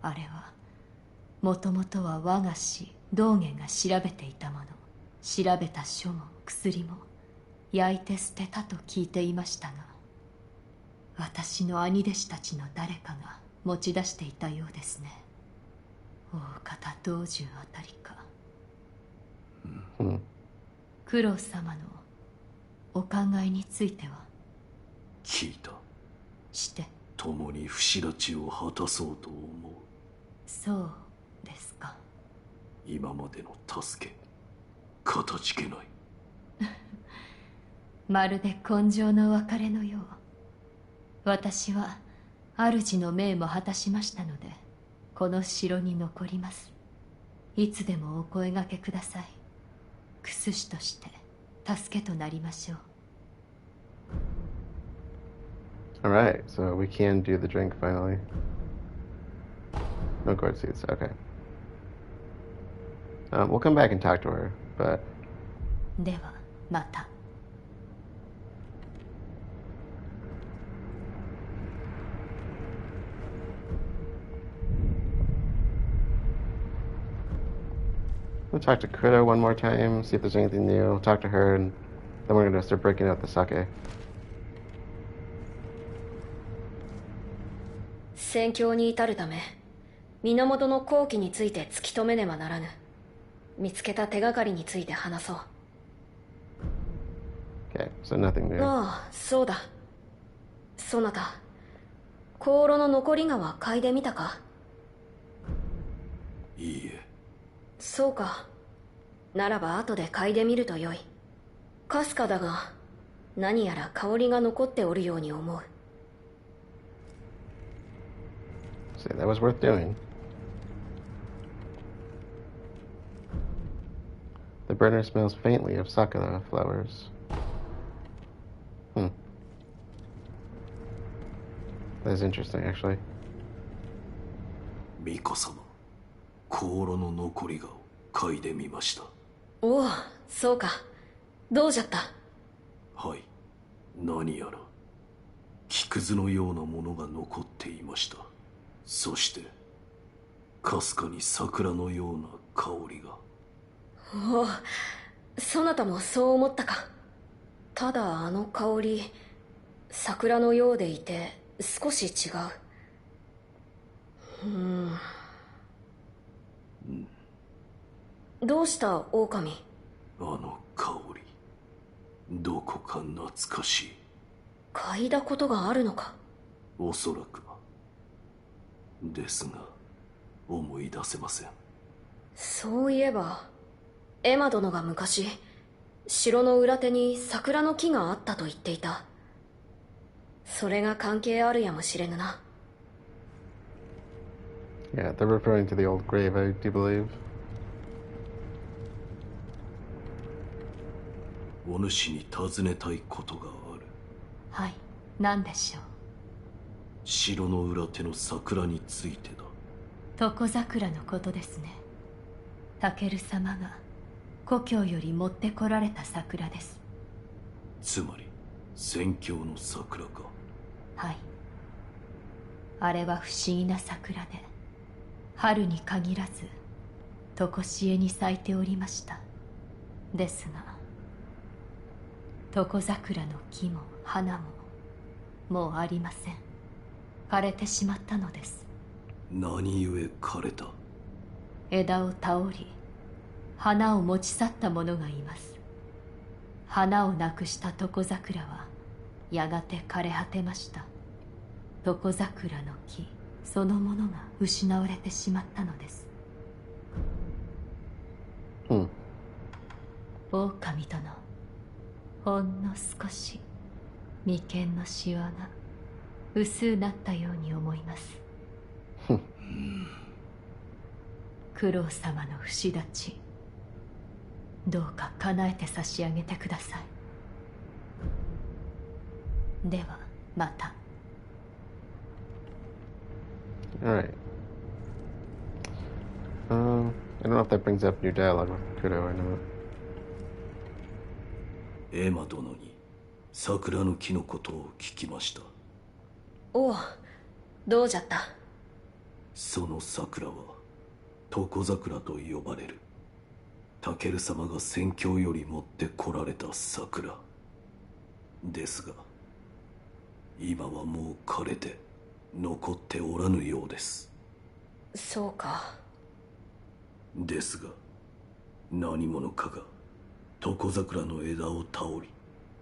[SPEAKER 3] あれはもともとは我が師道元が調べていたもの。調べた書も薬も焼いて捨てたと聞いていましたが、私の兄弟子たちの誰かが持ち出していたようですね。大方道中あたりか。九郎様のお考えについては。
[SPEAKER 5] 聞いた。
[SPEAKER 3] して。
[SPEAKER 5] 共に不死立ちを果たそうと思う。
[SPEAKER 3] そうですか。
[SPEAKER 5] 今までの助け、かたじけない。
[SPEAKER 3] まるで根性の別れのよう。私は主の命も果たしましたので、この城に残ります。いつでもお声掛けください。クス師として助けとなりましょう。
[SPEAKER 1] Alright, so we can do the drink finally. No gourd seeds, okay. We'll come back and talk to her, but...
[SPEAKER 3] では、また。
[SPEAKER 1] We'll talk to Kuro one more time, see if there's anything new, talk to her, and then we're gonna start breaking out the sake.
[SPEAKER 2] 戦況に至るため源の好機について突き止めねばならぬ。見つけた手がかりについて話そう。
[SPEAKER 1] Okay, so nothing new.
[SPEAKER 2] ああ、そうだ。そなた香炉の残り香は嗅いでみたか。
[SPEAKER 5] いいえ。
[SPEAKER 2] そうか。ならば後で嗅いでみるとよい。かすかだが何やら香りが残っておるように思う。
[SPEAKER 1] See, that was worth doing. The burner smells faintly of sakura flowers. That is interesting, actually.
[SPEAKER 5] 巫女様、香炉の残り香を嗅いでみました。
[SPEAKER 2] おお、そうか。どうじゃった。
[SPEAKER 5] はい、何やら木くずのようなものが残っていました。そしてかすかに桜のような香りが。
[SPEAKER 2] おお、そなたもそう思ったか。ただあの香り桜のようでいて少し違う。どうした狼。
[SPEAKER 5] あの香り、どこか懐かしい。
[SPEAKER 2] 嗅いだことがあるのか。
[SPEAKER 5] おそらくはですが思い出せません。
[SPEAKER 2] そういえばエマ殿が昔城の裏手に桜の木があったと言っていた。それが関係あるやもしれぬな。
[SPEAKER 1] Yeah, they're referring to the old grave, I do believe.
[SPEAKER 5] お主に尋ねたいことがある。
[SPEAKER 3] はい、何でしょう。
[SPEAKER 5] 城の裏手の桜についてだ。
[SPEAKER 3] 床桜のことですね。タケル様が故郷より持ってこられた桜です。
[SPEAKER 5] つまり宣教の桜か。
[SPEAKER 3] はい。あれは不思議な桜で、春に限らず常しえに咲いておりました。ですが床桜の木も花ももうありません。枯れてしまったのです。
[SPEAKER 5] 何故枯れた？
[SPEAKER 3] 枝を倒り花を持ち去った者がいます。花をなくした床桜はやがて枯れ果てました。床桜の木そのものが失われてしまったのです。狼殿、ほんの少し眉間のシワが薄うなったように思います。九郎様の不死立ち、どうか叶えて差し上げてください。ではまた。
[SPEAKER 1] Alright. I don't know if that brings up new dialogue with Kuro or not.
[SPEAKER 5] エマ殿に桜の木のことを聞きました。
[SPEAKER 2] おう、どうじゃった？
[SPEAKER 5] その桜は床桜と呼ばれる。タケル様が宣教より持ってこられた桜ですが、今はもう枯れて残っておらぬようです。
[SPEAKER 2] そうか。
[SPEAKER 5] ですが何者かが床桜の枝を倒り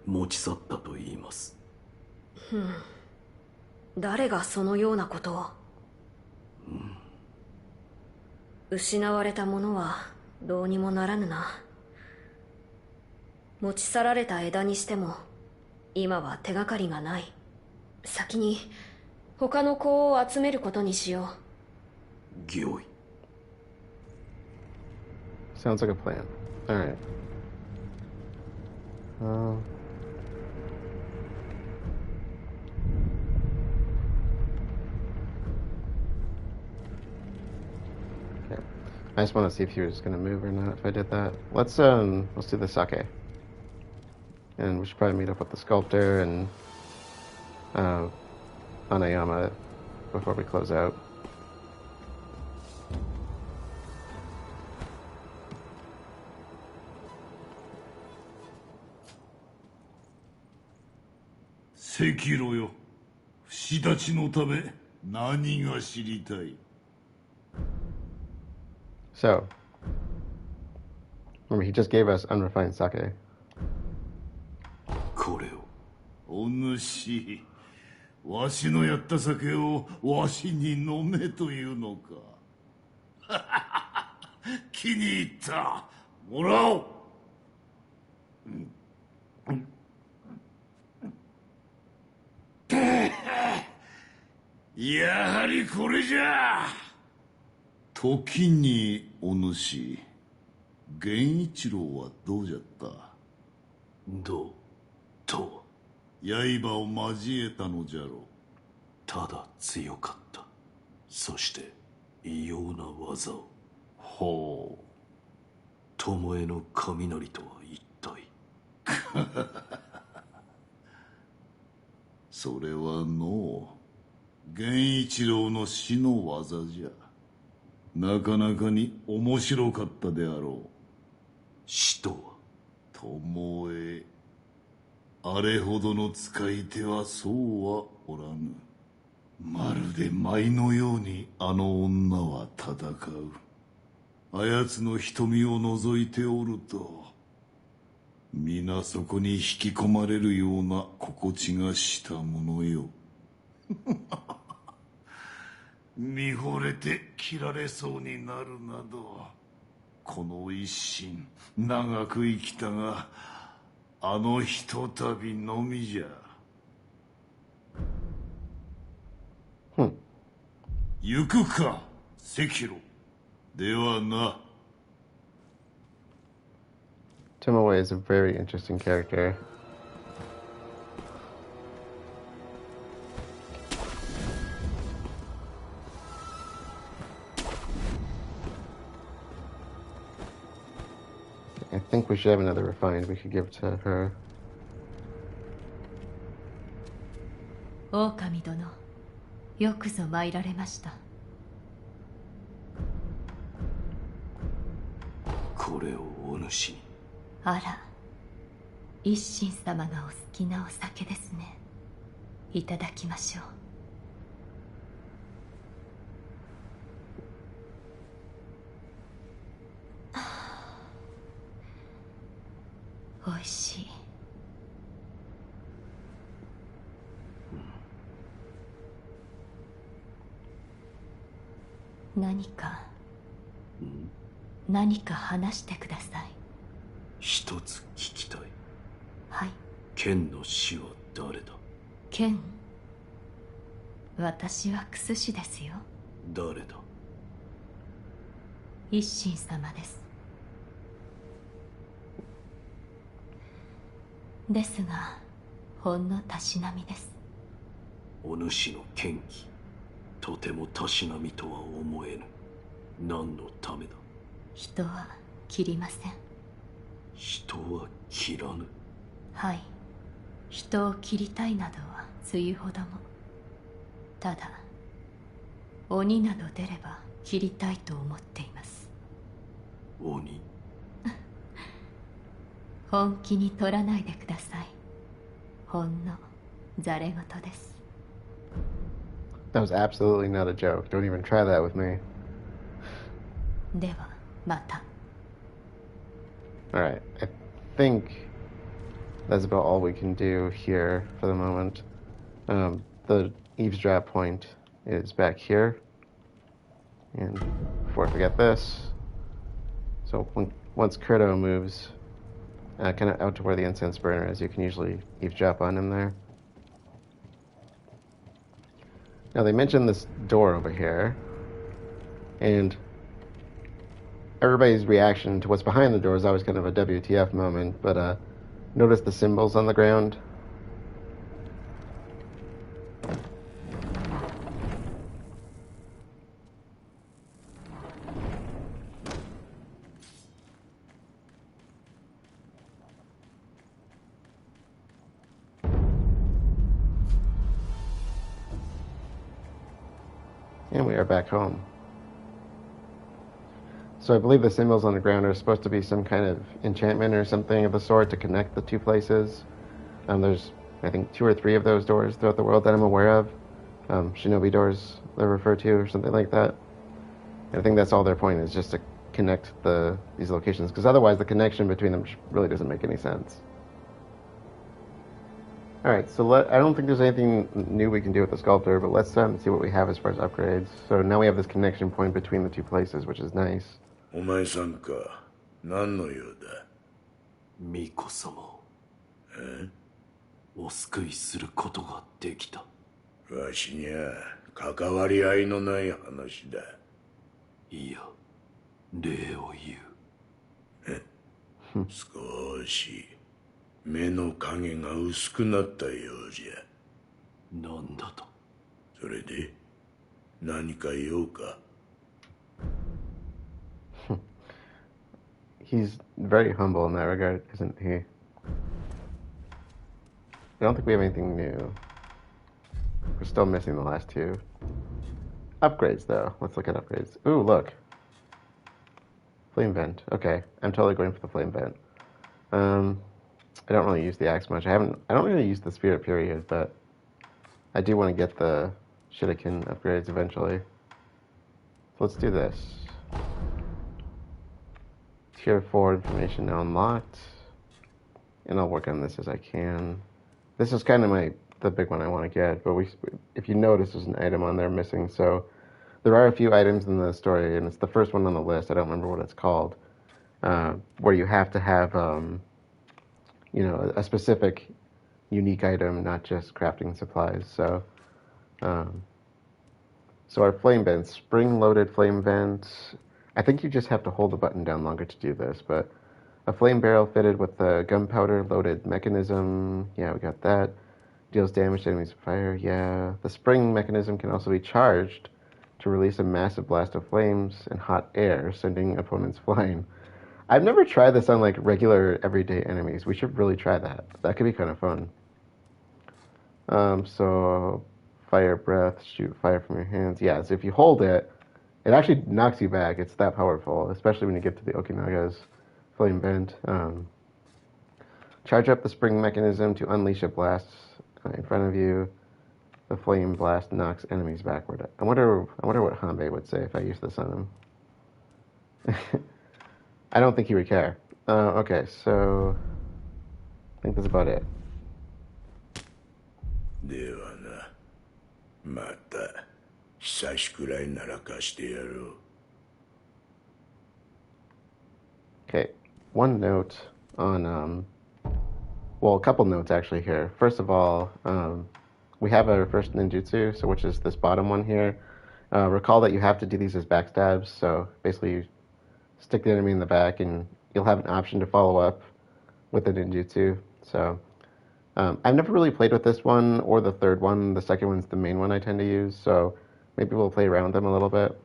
[SPEAKER 5] 持ち去ったと言います。
[SPEAKER 2] 誰がそのようなことを？失われたものはどうにもならぬな。持ち去られた枝にしても今は手がかりがない。先に他の子を集めることにしよう。
[SPEAKER 5] 御意。
[SPEAKER 1] Sounds like a plan. Alright. Okay. I just want to see if he was going to move or not if I did that. Let's do the sake. And we should probably meet up with the sculptor and Anayama before we close out.
[SPEAKER 6] Sekiro よ、不死立ちのため何が知りたい？
[SPEAKER 1] So, remember he just gave us unrefined sake.
[SPEAKER 5] これを。
[SPEAKER 6] お主、わしのやった酒をわしに飲めというのか。気に入った。もらおう。やはりこれじゃ。時にお主、源一郎はどうじゃった？
[SPEAKER 5] どうと
[SPEAKER 6] 刃を交えたのじゃろう。
[SPEAKER 5] ただ強かった。そして異様な技を。
[SPEAKER 6] ほう。
[SPEAKER 5] 巴の雷とは一体。
[SPEAKER 6] それはの源一郎の死の技じゃ。なかなかに面白かったであろう。
[SPEAKER 5] 死とは
[SPEAKER 6] 巴。あれほどの使い手はそうはおらぬ。まるで舞のようにあの女は戦う。あやつの瞳を覗いておると、皆そこに引き込まれるような心地がしたものよ。見惚れて切られそうになるなど、この一心長く生きたが、あのひとたびのみじゃ。行くか、関路。ではな。
[SPEAKER 1] Tomoe is a very interesting character. I think we should have another refined we could give to her.
[SPEAKER 3] 狼殿、よくぞ参られました。
[SPEAKER 5] これをお主に。
[SPEAKER 3] あら、一心様がお好きなお酒ですね。いただきましょう。おいしい。何か話してください。
[SPEAKER 5] 一つ聞きたい。
[SPEAKER 3] はい。
[SPEAKER 5] 剣の死は誰だ？
[SPEAKER 3] 剣？私はクス氏ですよ。
[SPEAKER 5] 誰だ？
[SPEAKER 3] 一心様です。ですが、ほんのたしなみです。
[SPEAKER 5] お主の剣気、とてもたしなみとは思えぬ。何のためだ？
[SPEAKER 3] 人は切りません。
[SPEAKER 5] 人は切らぬ？
[SPEAKER 3] はい。人を切りたいなどはつゆほども。ただ、鬼など出れば切りたいと思っています。
[SPEAKER 5] 鬼？
[SPEAKER 3] 本気に取らないでください。ほんのざれ言です。
[SPEAKER 1] That was absolutely not a joke. Don't even try that with me.
[SPEAKER 3] では、また。
[SPEAKER 1] Alright, I think that's about all we can do here for the moment. The eavesdrop point is back here. And before I forget this, so once Kuro moves kind of out to where the incense burner is, you can usually eavesdrop on him there. Now they mentioned this door over here, and everybody's reaction to what's behind the door is always kind of a WTF moment, but notice the symbols on the ground. And we are back home. So I believe the symbols on the ground are supposed to be some kind of enchantment or something of the sort to connect the two places. There's, I think, 2 or 3 of those doors throughout the world that I'm aware of. Shinobi doors they're referred to or something like that. And I think that's all their point is, just to connect these locations, because otherwise the connection between them really doesn't make any sense. Alright, so I don't think there's anything new we can do with the sculptor, but let's see what we have as far as upgrades. So now we have this connection point between the two places, which is nice.
[SPEAKER 6] お前さんか。何の用だ？
[SPEAKER 5] 巫女様。お救いすることができた。
[SPEAKER 6] わしにゃ関わり合いのない話だ。
[SPEAKER 5] いや、礼を言う。
[SPEAKER 6] 少し目の影が薄くなったようじゃ。
[SPEAKER 5] なんだと？
[SPEAKER 6] それで何か用か
[SPEAKER 1] ？He's very humble in that regard, isn't he? I don't think we have anything new. We're still missing the last 2. Upgrades, though. Let's look at upgrades. Ooh, look. Flame vent. Okay, I'm totally going for the flame vent. I don't really use the axe much. I don't really use the spirit period, but I do want to get the shuriken upgrades eventually. So let's do this. Tier 4 information now unlocked. And I'll work on this as I can. This is kind of the big one I want to get, but if you notice, there's an item on there missing. So there are a few items in the story, and it's the first one on the list. I don't remember what it's called, where you have to have, a specific, unique item, not just crafting supplies. So our flame vent, spring-loaded flame vent. I think you just have to hold the button down longer to do this, but a flame barrel fitted with a gunpowder loaded mechanism. Yeah, we got that. Deals damage to enemies with fire. Yeah. The spring mechanism can also be charged to release a massive blast of flames and hot air, sending opponents flying. I've never tried this on like regular everyday enemies. We should really try that. That could be kind of fun. So fire breath, shoot fire from your hands. Yeah, so if you hold it, it actually knocks you back. It's that powerful, especially when you get to the Okinaga's flame vent. Charge up the spring mechanism to unleash a blast in front of you. The flame blast knocks enemies backward. I wonder what Hanbei would say if I used this on him. I don't think he would care. Okay, so I think that's about it.
[SPEAKER 4] ではな、また久しくらいならかしてやろう。
[SPEAKER 1] Okay, one note on well, a couple notes actually here. First of all, we have our first ninjutsu, so which is this bottom one here. Recall that you have to do these as backstabs, so basically you stick the enemy in the back and you'll have an option to follow up with a ninjutsu. So I've never really played with this one or the third one. The second one's the main one I tend to use, so maybe we'll play around them a little bit.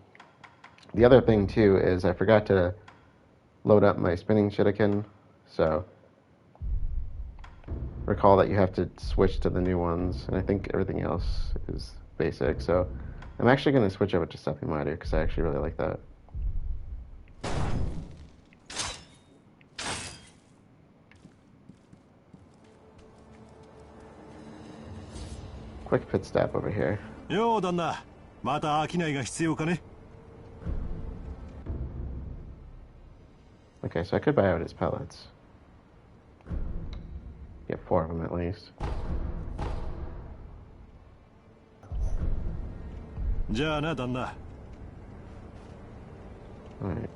[SPEAKER 1] The other thing too is I forgot to load up my spinning shuriken, so recall that you have to switch to the new ones, and I think everything else is basic, so I'm actually going to switch over to Sephimaru because I actually really like that. Quick pit stop over here.
[SPEAKER 7] Yo, Danna. Mata akinai ga hitsuyou ka ne?
[SPEAKER 1] Okay, so I could buy out his pellets. Get 4 of them at least.
[SPEAKER 7] じゃあな、旦那。
[SPEAKER 1] Alright.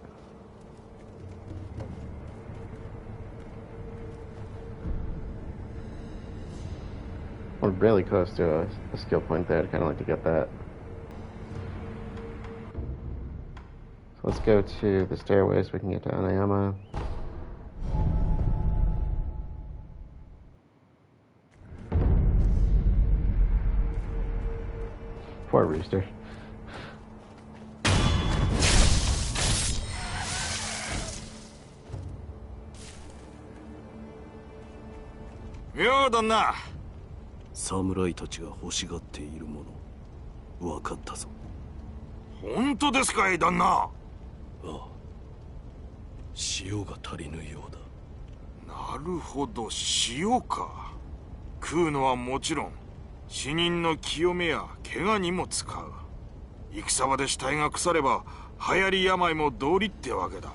[SPEAKER 1] We're really close to a skill point there. I'd kind of like to get that. So let's go to the stairway so we can get to Anayama. Poor Rooster.
[SPEAKER 4] Yo, Danna.
[SPEAKER 5] 侍たちが欲しがっているもの、分かったぞ。
[SPEAKER 4] 本当ですかい、旦那。
[SPEAKER 5] ああ、塩が足りぬようだ。
[SPEAKER 4] なるほど、塩か。食うのはもちろん、死人の清めや怪我にも使う。戦場で死体が腐れば流行り病も道理ってわけだ。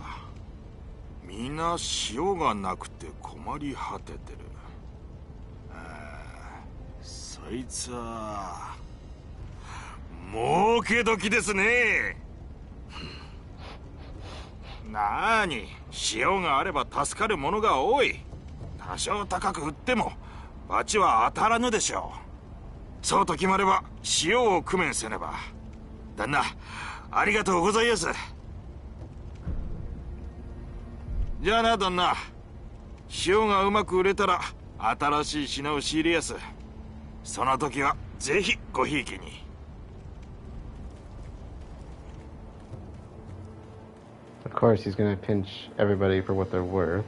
[SPEAKER 4] 皆塩がなくて困り果ててる。そいつは儲け時ですね。なーに、塩があれば助かるものが多い。多少高く売っても罰は当たらぬでしょう。そうと決まれば塩を工面せねば。旦那、ありがとうございます。じゃあな、旦那。塩がうまく売れたら新しい品を仕入れやす。その時はぜひごひいきに。
[SPEAKER 1] Of course, he's gonna pinch everybody for what they're worth.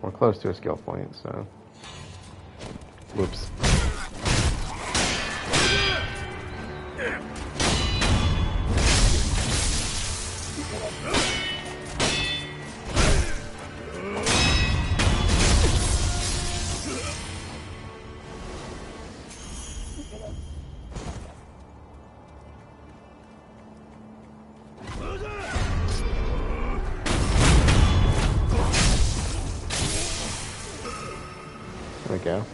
[SPEAKER 1] We're close to a skill point, so. Whoops. There we go.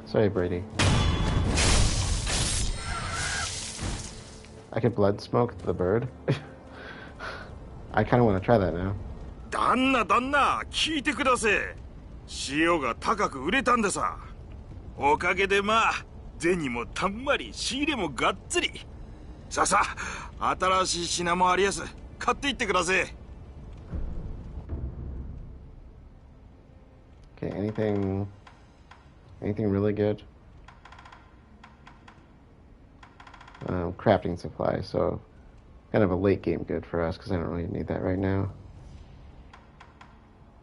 [SPEAKER 1] Sorry, Brady. I could blood smoke the bird. I kind of want to try that now.
[SPEAKER 4] 旦那、旦那、聞いてください。塩が高く売れたんでさ。おかげでまあ、銭もたんまり、仕入れもがっつり。さあさあ、新しい品もありやす。買っていってください。
[SPEAKER 1] Okay, anything really good? Crafting supplies, so kind of a late game good for us because I don't really need that right now.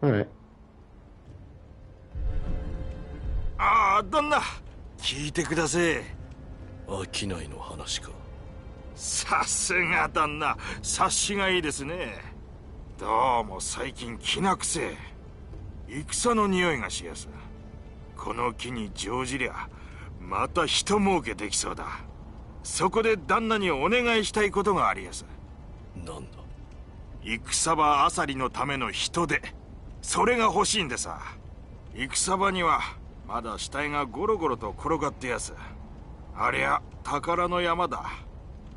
[SPEAKER 1] Alright.
[SPEAKER 4] ああ、旦那、聞いてください。
[SPEAKER 5] 商いの話か。
[SPEAKER 4] さすが旦那、察しがいいですね。どうも最近きな臭い。戦の匂いがしやす。この木に乗じりゃまた人儲けできそうだ。そこで旦那にお願いしたいことがありやす。
[SPEAKER 5] なんだ。
[SPEAKER 4] 戦場あさりのための人手、それが欲しいんでさ。戦場にはまだ死体がゴロゴロと転がってやす。ありゃ宝の山だ。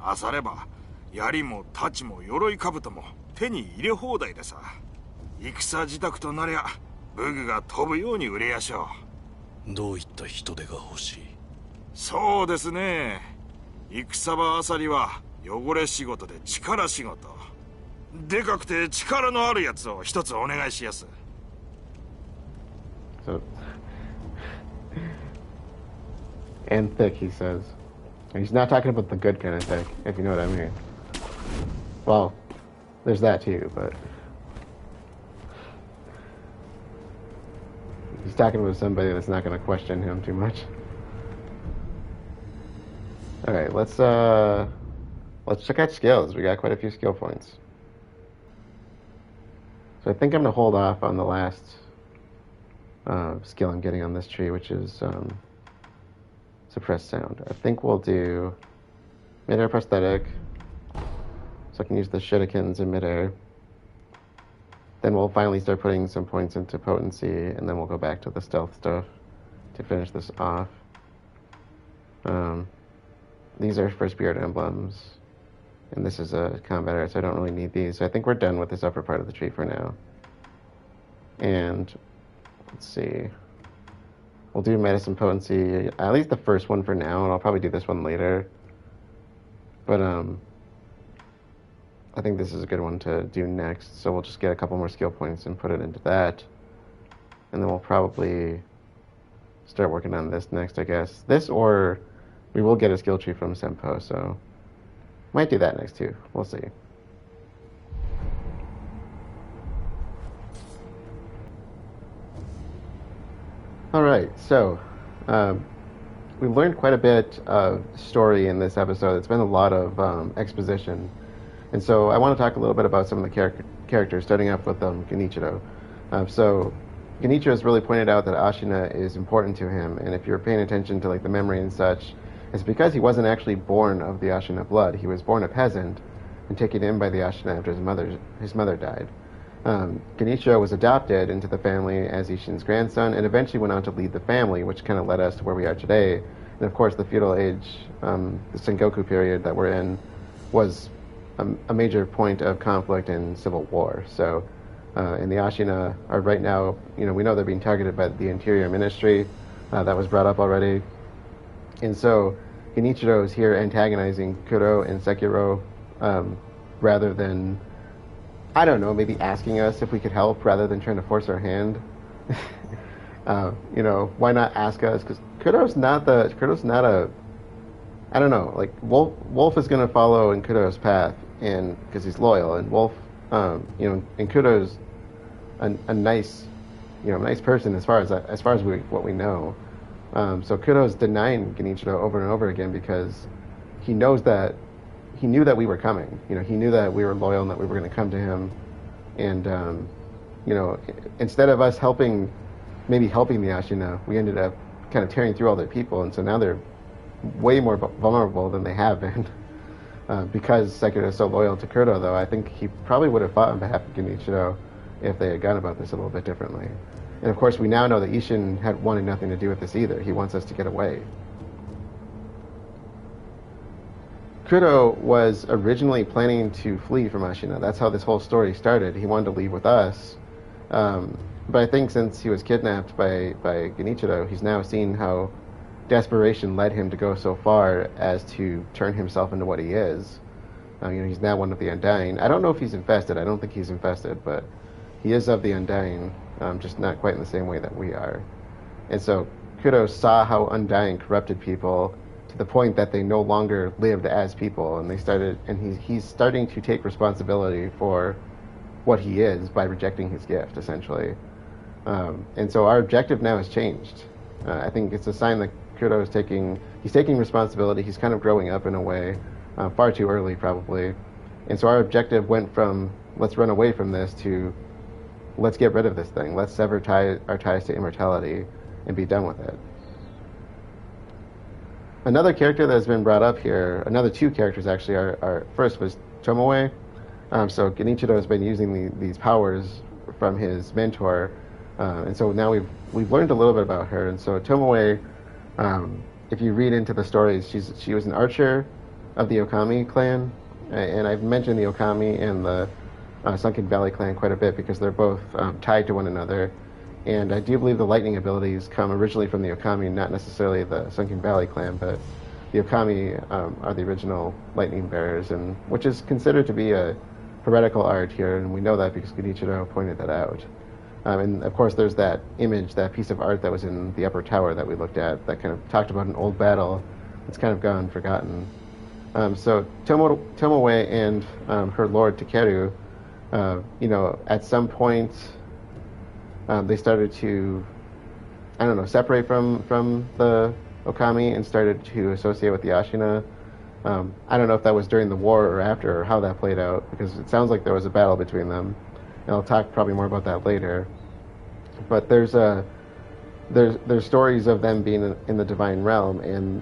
[SPEAKER 4] あされば槍も太刀も鎧兜も手に入れ放題でさ。戦自宅となりゃ武具が飛ぶように売れやしょ
[SPEAKER 5] う。どういった人手が欲しい？
[SPEAKER 4] そうですね。戦場あさりは汚れ仕事で力仕事。でかくて力のあるやつを一つお願いしやす。
[SPEAKER 1] So, and thick, he says. He's not talking about the good kind of thick, if you know what I mean. Well, there's that too, but he's talking with somebody that's not going to question him too much. All right, let's check out skills. We got quite a few skill points. So I think I'm going to hold off on the last skill I'm getting on this tree, which is suppressed sound. I think we'll do midair prosthetic, so I can use the shurikens in midair. Then we'll finally start putting some points into potency, and then we'll go back to the stealth stuff to finish this off. These are for spirit emblems, and this is a combat art, so I don't really need these. So I think we're done with this upper part of the tree for now. And let's see. We'll do medicine potency, at least the first one for now, and I'll probably do this one later. But I think this is a good one to do next, so we'll just get a couple more skill points and put it into that. And then we'll probably start working on this next, I guess. This, or we will get a skill tree from Senpo, so might do that next too. We'll see. Alright, so we learned quite a bit of story in this episode. It's been a lot of exposition. And so I want to talk a little bit about some of the characters, starting off with Genichiro. So Genichiro has really pointed out that Ashina is important to him, and if you're paying attention to like the memory and such, it's because he wasn't actually born of the Ashina blood. He was born a peasant and taken in by the Ashina after his mother died. Genichiro was adopted into the family as Isshin's grandson, and eventually went on to lead the family, which kind of led us to where we are today. And of course, the feudal age, the Sengoku period that we're in, was a major point of conflict and civil war. So, and the Ashina are right now, we know they're being targeted by the Interior Ministry. That was brought up already. And so, Genichiro is here antagonizing Kuro and Sekiro, rather than, I don't know, maybe asking us if we could help rather than trying to force our hand. Why not ask us? Because Kuro's not a, I don't know, like Wolf is going to follow in Kuro's path, and because he's loyal, and Wolf, and Kuro's a nice, nice person as far as what we know. So Kuro's denying Genichiro over and over again because he knew that we were coming. He knew that we were loyal and that we were going to come to him. And instead of us helping the Ashina, we ended up kind of tearing through all their people, and so now they're way more vulnerable than they have been. Because Sekiro is so loyal to Kuro, though, I think he probably would have fought on behalf of Genichiro if they had gone about this a little bit differently. And of course, we now know that Isshin had wanted nothing to do with this either. He wants us to get away. Kuro was originally planning to flee from Ashina. That's how this whole story started. He wanted to leave with us. But I think since he was kidnapped by Genichiro, he's now seen how desperation led him to go so far as to turn himself into what he is. He's now one of the Undying. I don't know if he's infested. I don't think he's infested, but he is of the Undying, just not quite in the same way that we are. And so Kuro saw how Undying corrupted people to the point that they no longer lived as people, and he's starting to take responsibility for what he is by rejecting his gift, essentially. And so our objective now has changed. I think it's a sign that Kuro is taking responsibility. He's kind of growing up in a way, far too early probably. And so our objective went from let's run away from this to let's get rid of this thing. Let's sever our ties to immortality and be done with it. Another character that has been brought up here, another two characters actually, are first was Tomoe. So Genichiro has been using these powers from his mentor, and so now we've learned a little bit about her. And so Tomoe, if you read into the stories, she was an archer of the Okami clan, and I've mentioned the Okami and the Sunken Valley clan quite a bit because they're both tied to one another. And I do believe the lightning abilities come originally from the Okami, not necessarily the Sunken Valley clan, but the Okami are the original lightning bearers, and which is considered to be a heretical art here, and we know that because Genichiro pointed that out. And of course there's that image, that piece of art that was in the upper tower that we looked at, that kind of talked about an old battle that's kind of gone forgotten. So Tomoe and her lord Takeru, at some point they started to, separate from the Okami and started to associate with the Ashina. I don't know if that was during the war or after, or how that played out, because it sounds like there was a battle between them, and I'll talk probably more about that later. But there's stories of them being in the divine realm, and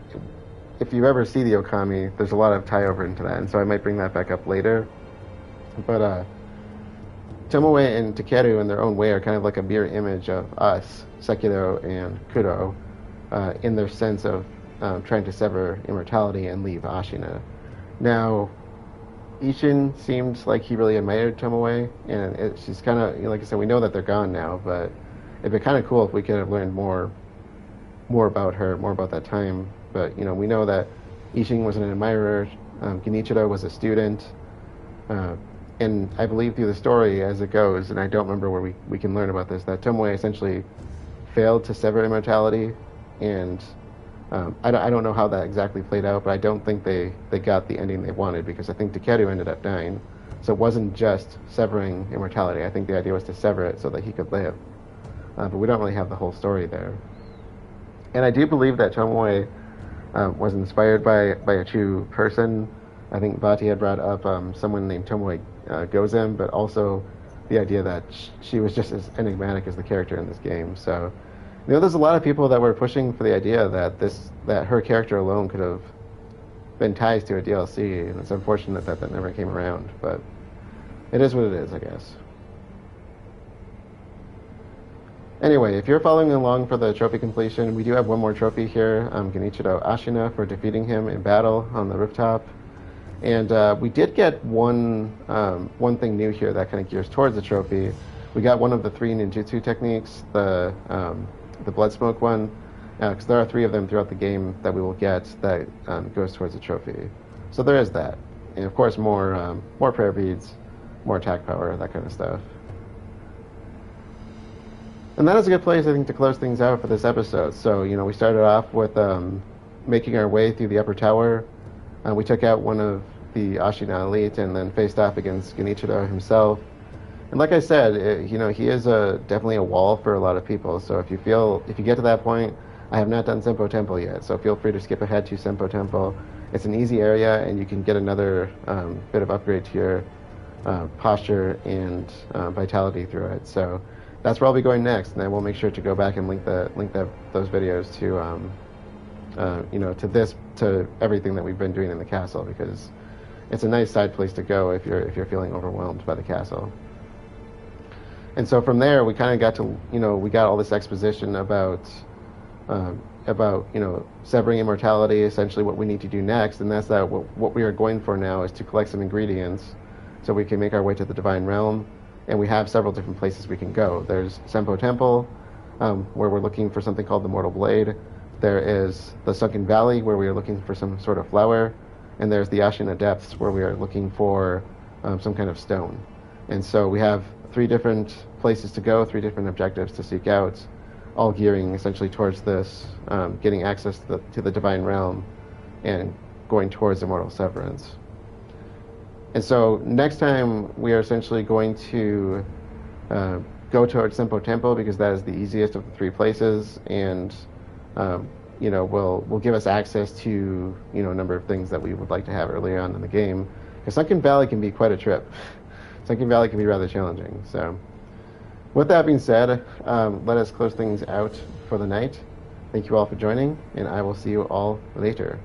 [SPEAKER 1] if you ever see the Okami, there's a lot of tie over into that, and so I might bring that back up later. But Tomoe and Takeru in their own way are kind of like a mirror image of us, Sekiro and Kuro, in their sense of trying to sever immortality and leave Ashina. Now, Isshin seemed like he really admired Tomoe, and she's kind of, like I said, we know that they're gone now, but it'd be kind of cool if we could have learned more about her, more about that time. But, we know that Isshin was an admirer, Genichiro was a student, and I believe through the story as it goes, and I don't remember where we can learn about this, that Tomoe essentially failed to sever immortality, and I don't know how that exactly played out, but I don't think they got the ending they wanted, because I think Takeru ended up dying. So it wasn't just severing immortality. I think the idea was to sever it so that he could live. But we don't really have the whole story there. And I do believe that Tomoe was inspired by a true person. I think Bati had brought up someone named Tomoe Gozen, but also the idea that she was just as enigmatic as the character in this game. So, there's a lot of people that were pushing for the idea that her character alone could have been ties to a DLC, and it's unfortunate that never came around, but it is what it is, I guess. Anyway, if you're following along for the trophy completion, we do have one more trophy here, Genichiro Ashina, for defeating him in battle on the rooftop. And we did get one thing new here that kind of gears towards the trophy. We got one of the 3 ninjutsu techniques, the blood smoke one, because there are 3 of them throughout the game that we will get that goes towards the trophy. So there is that, and of course more prayer beads, more attack power, that kind of stuff. And that is a good place, I think, to close things out for this episode. So we started off with making our way through the upper tower. We took out one of the Ashina elite and then faced off against Genichiro himself. And like I said, he is definitely a wall for a lot of people. So if you get to that point, I have not done Senpo Temple yet, so feel free to skip ahead to Senpo Temple. It's an easy area, and you can get another bit of upgrade to your posture and vitality through it. So that's where I'll be going next, and then we'll make sure to go back and link those videos to everything that we've been doing in the castle, because it's a nice side place to go if you're feeling overwhelmed by the castle. And so from there, we kind of got to, we got all this exposition about severing immortality, essentially what we need to do next, and that's that what we are going for now is to collect some ingredients so we can make our way to the Divine Realm, and we have several different places we can go. There's Senpo Temple, where we're looking for something called the Mortal Blade. There is the Sunken Valley, where we are looking for some sort of flower, and there's the Ashina Depths, where we are looking for some kind of stone. And so we have 3 different places to go, 3 different objectives to seek out, all gearing essentially towards this, getting access to the Divine Realm and going towards Immortal Severance. And so next time we are essentially going to go towards Senpo Temple, because that is the easiest of the 3 places, and will give us access to a number of things that we would like to have earlier on in the game. Because Sunken Valley can be quite a trip. Sunken Valley can be rather challenging. So, with that being said, let us close things out for the night. Thank you all for joining, and I will see you all later.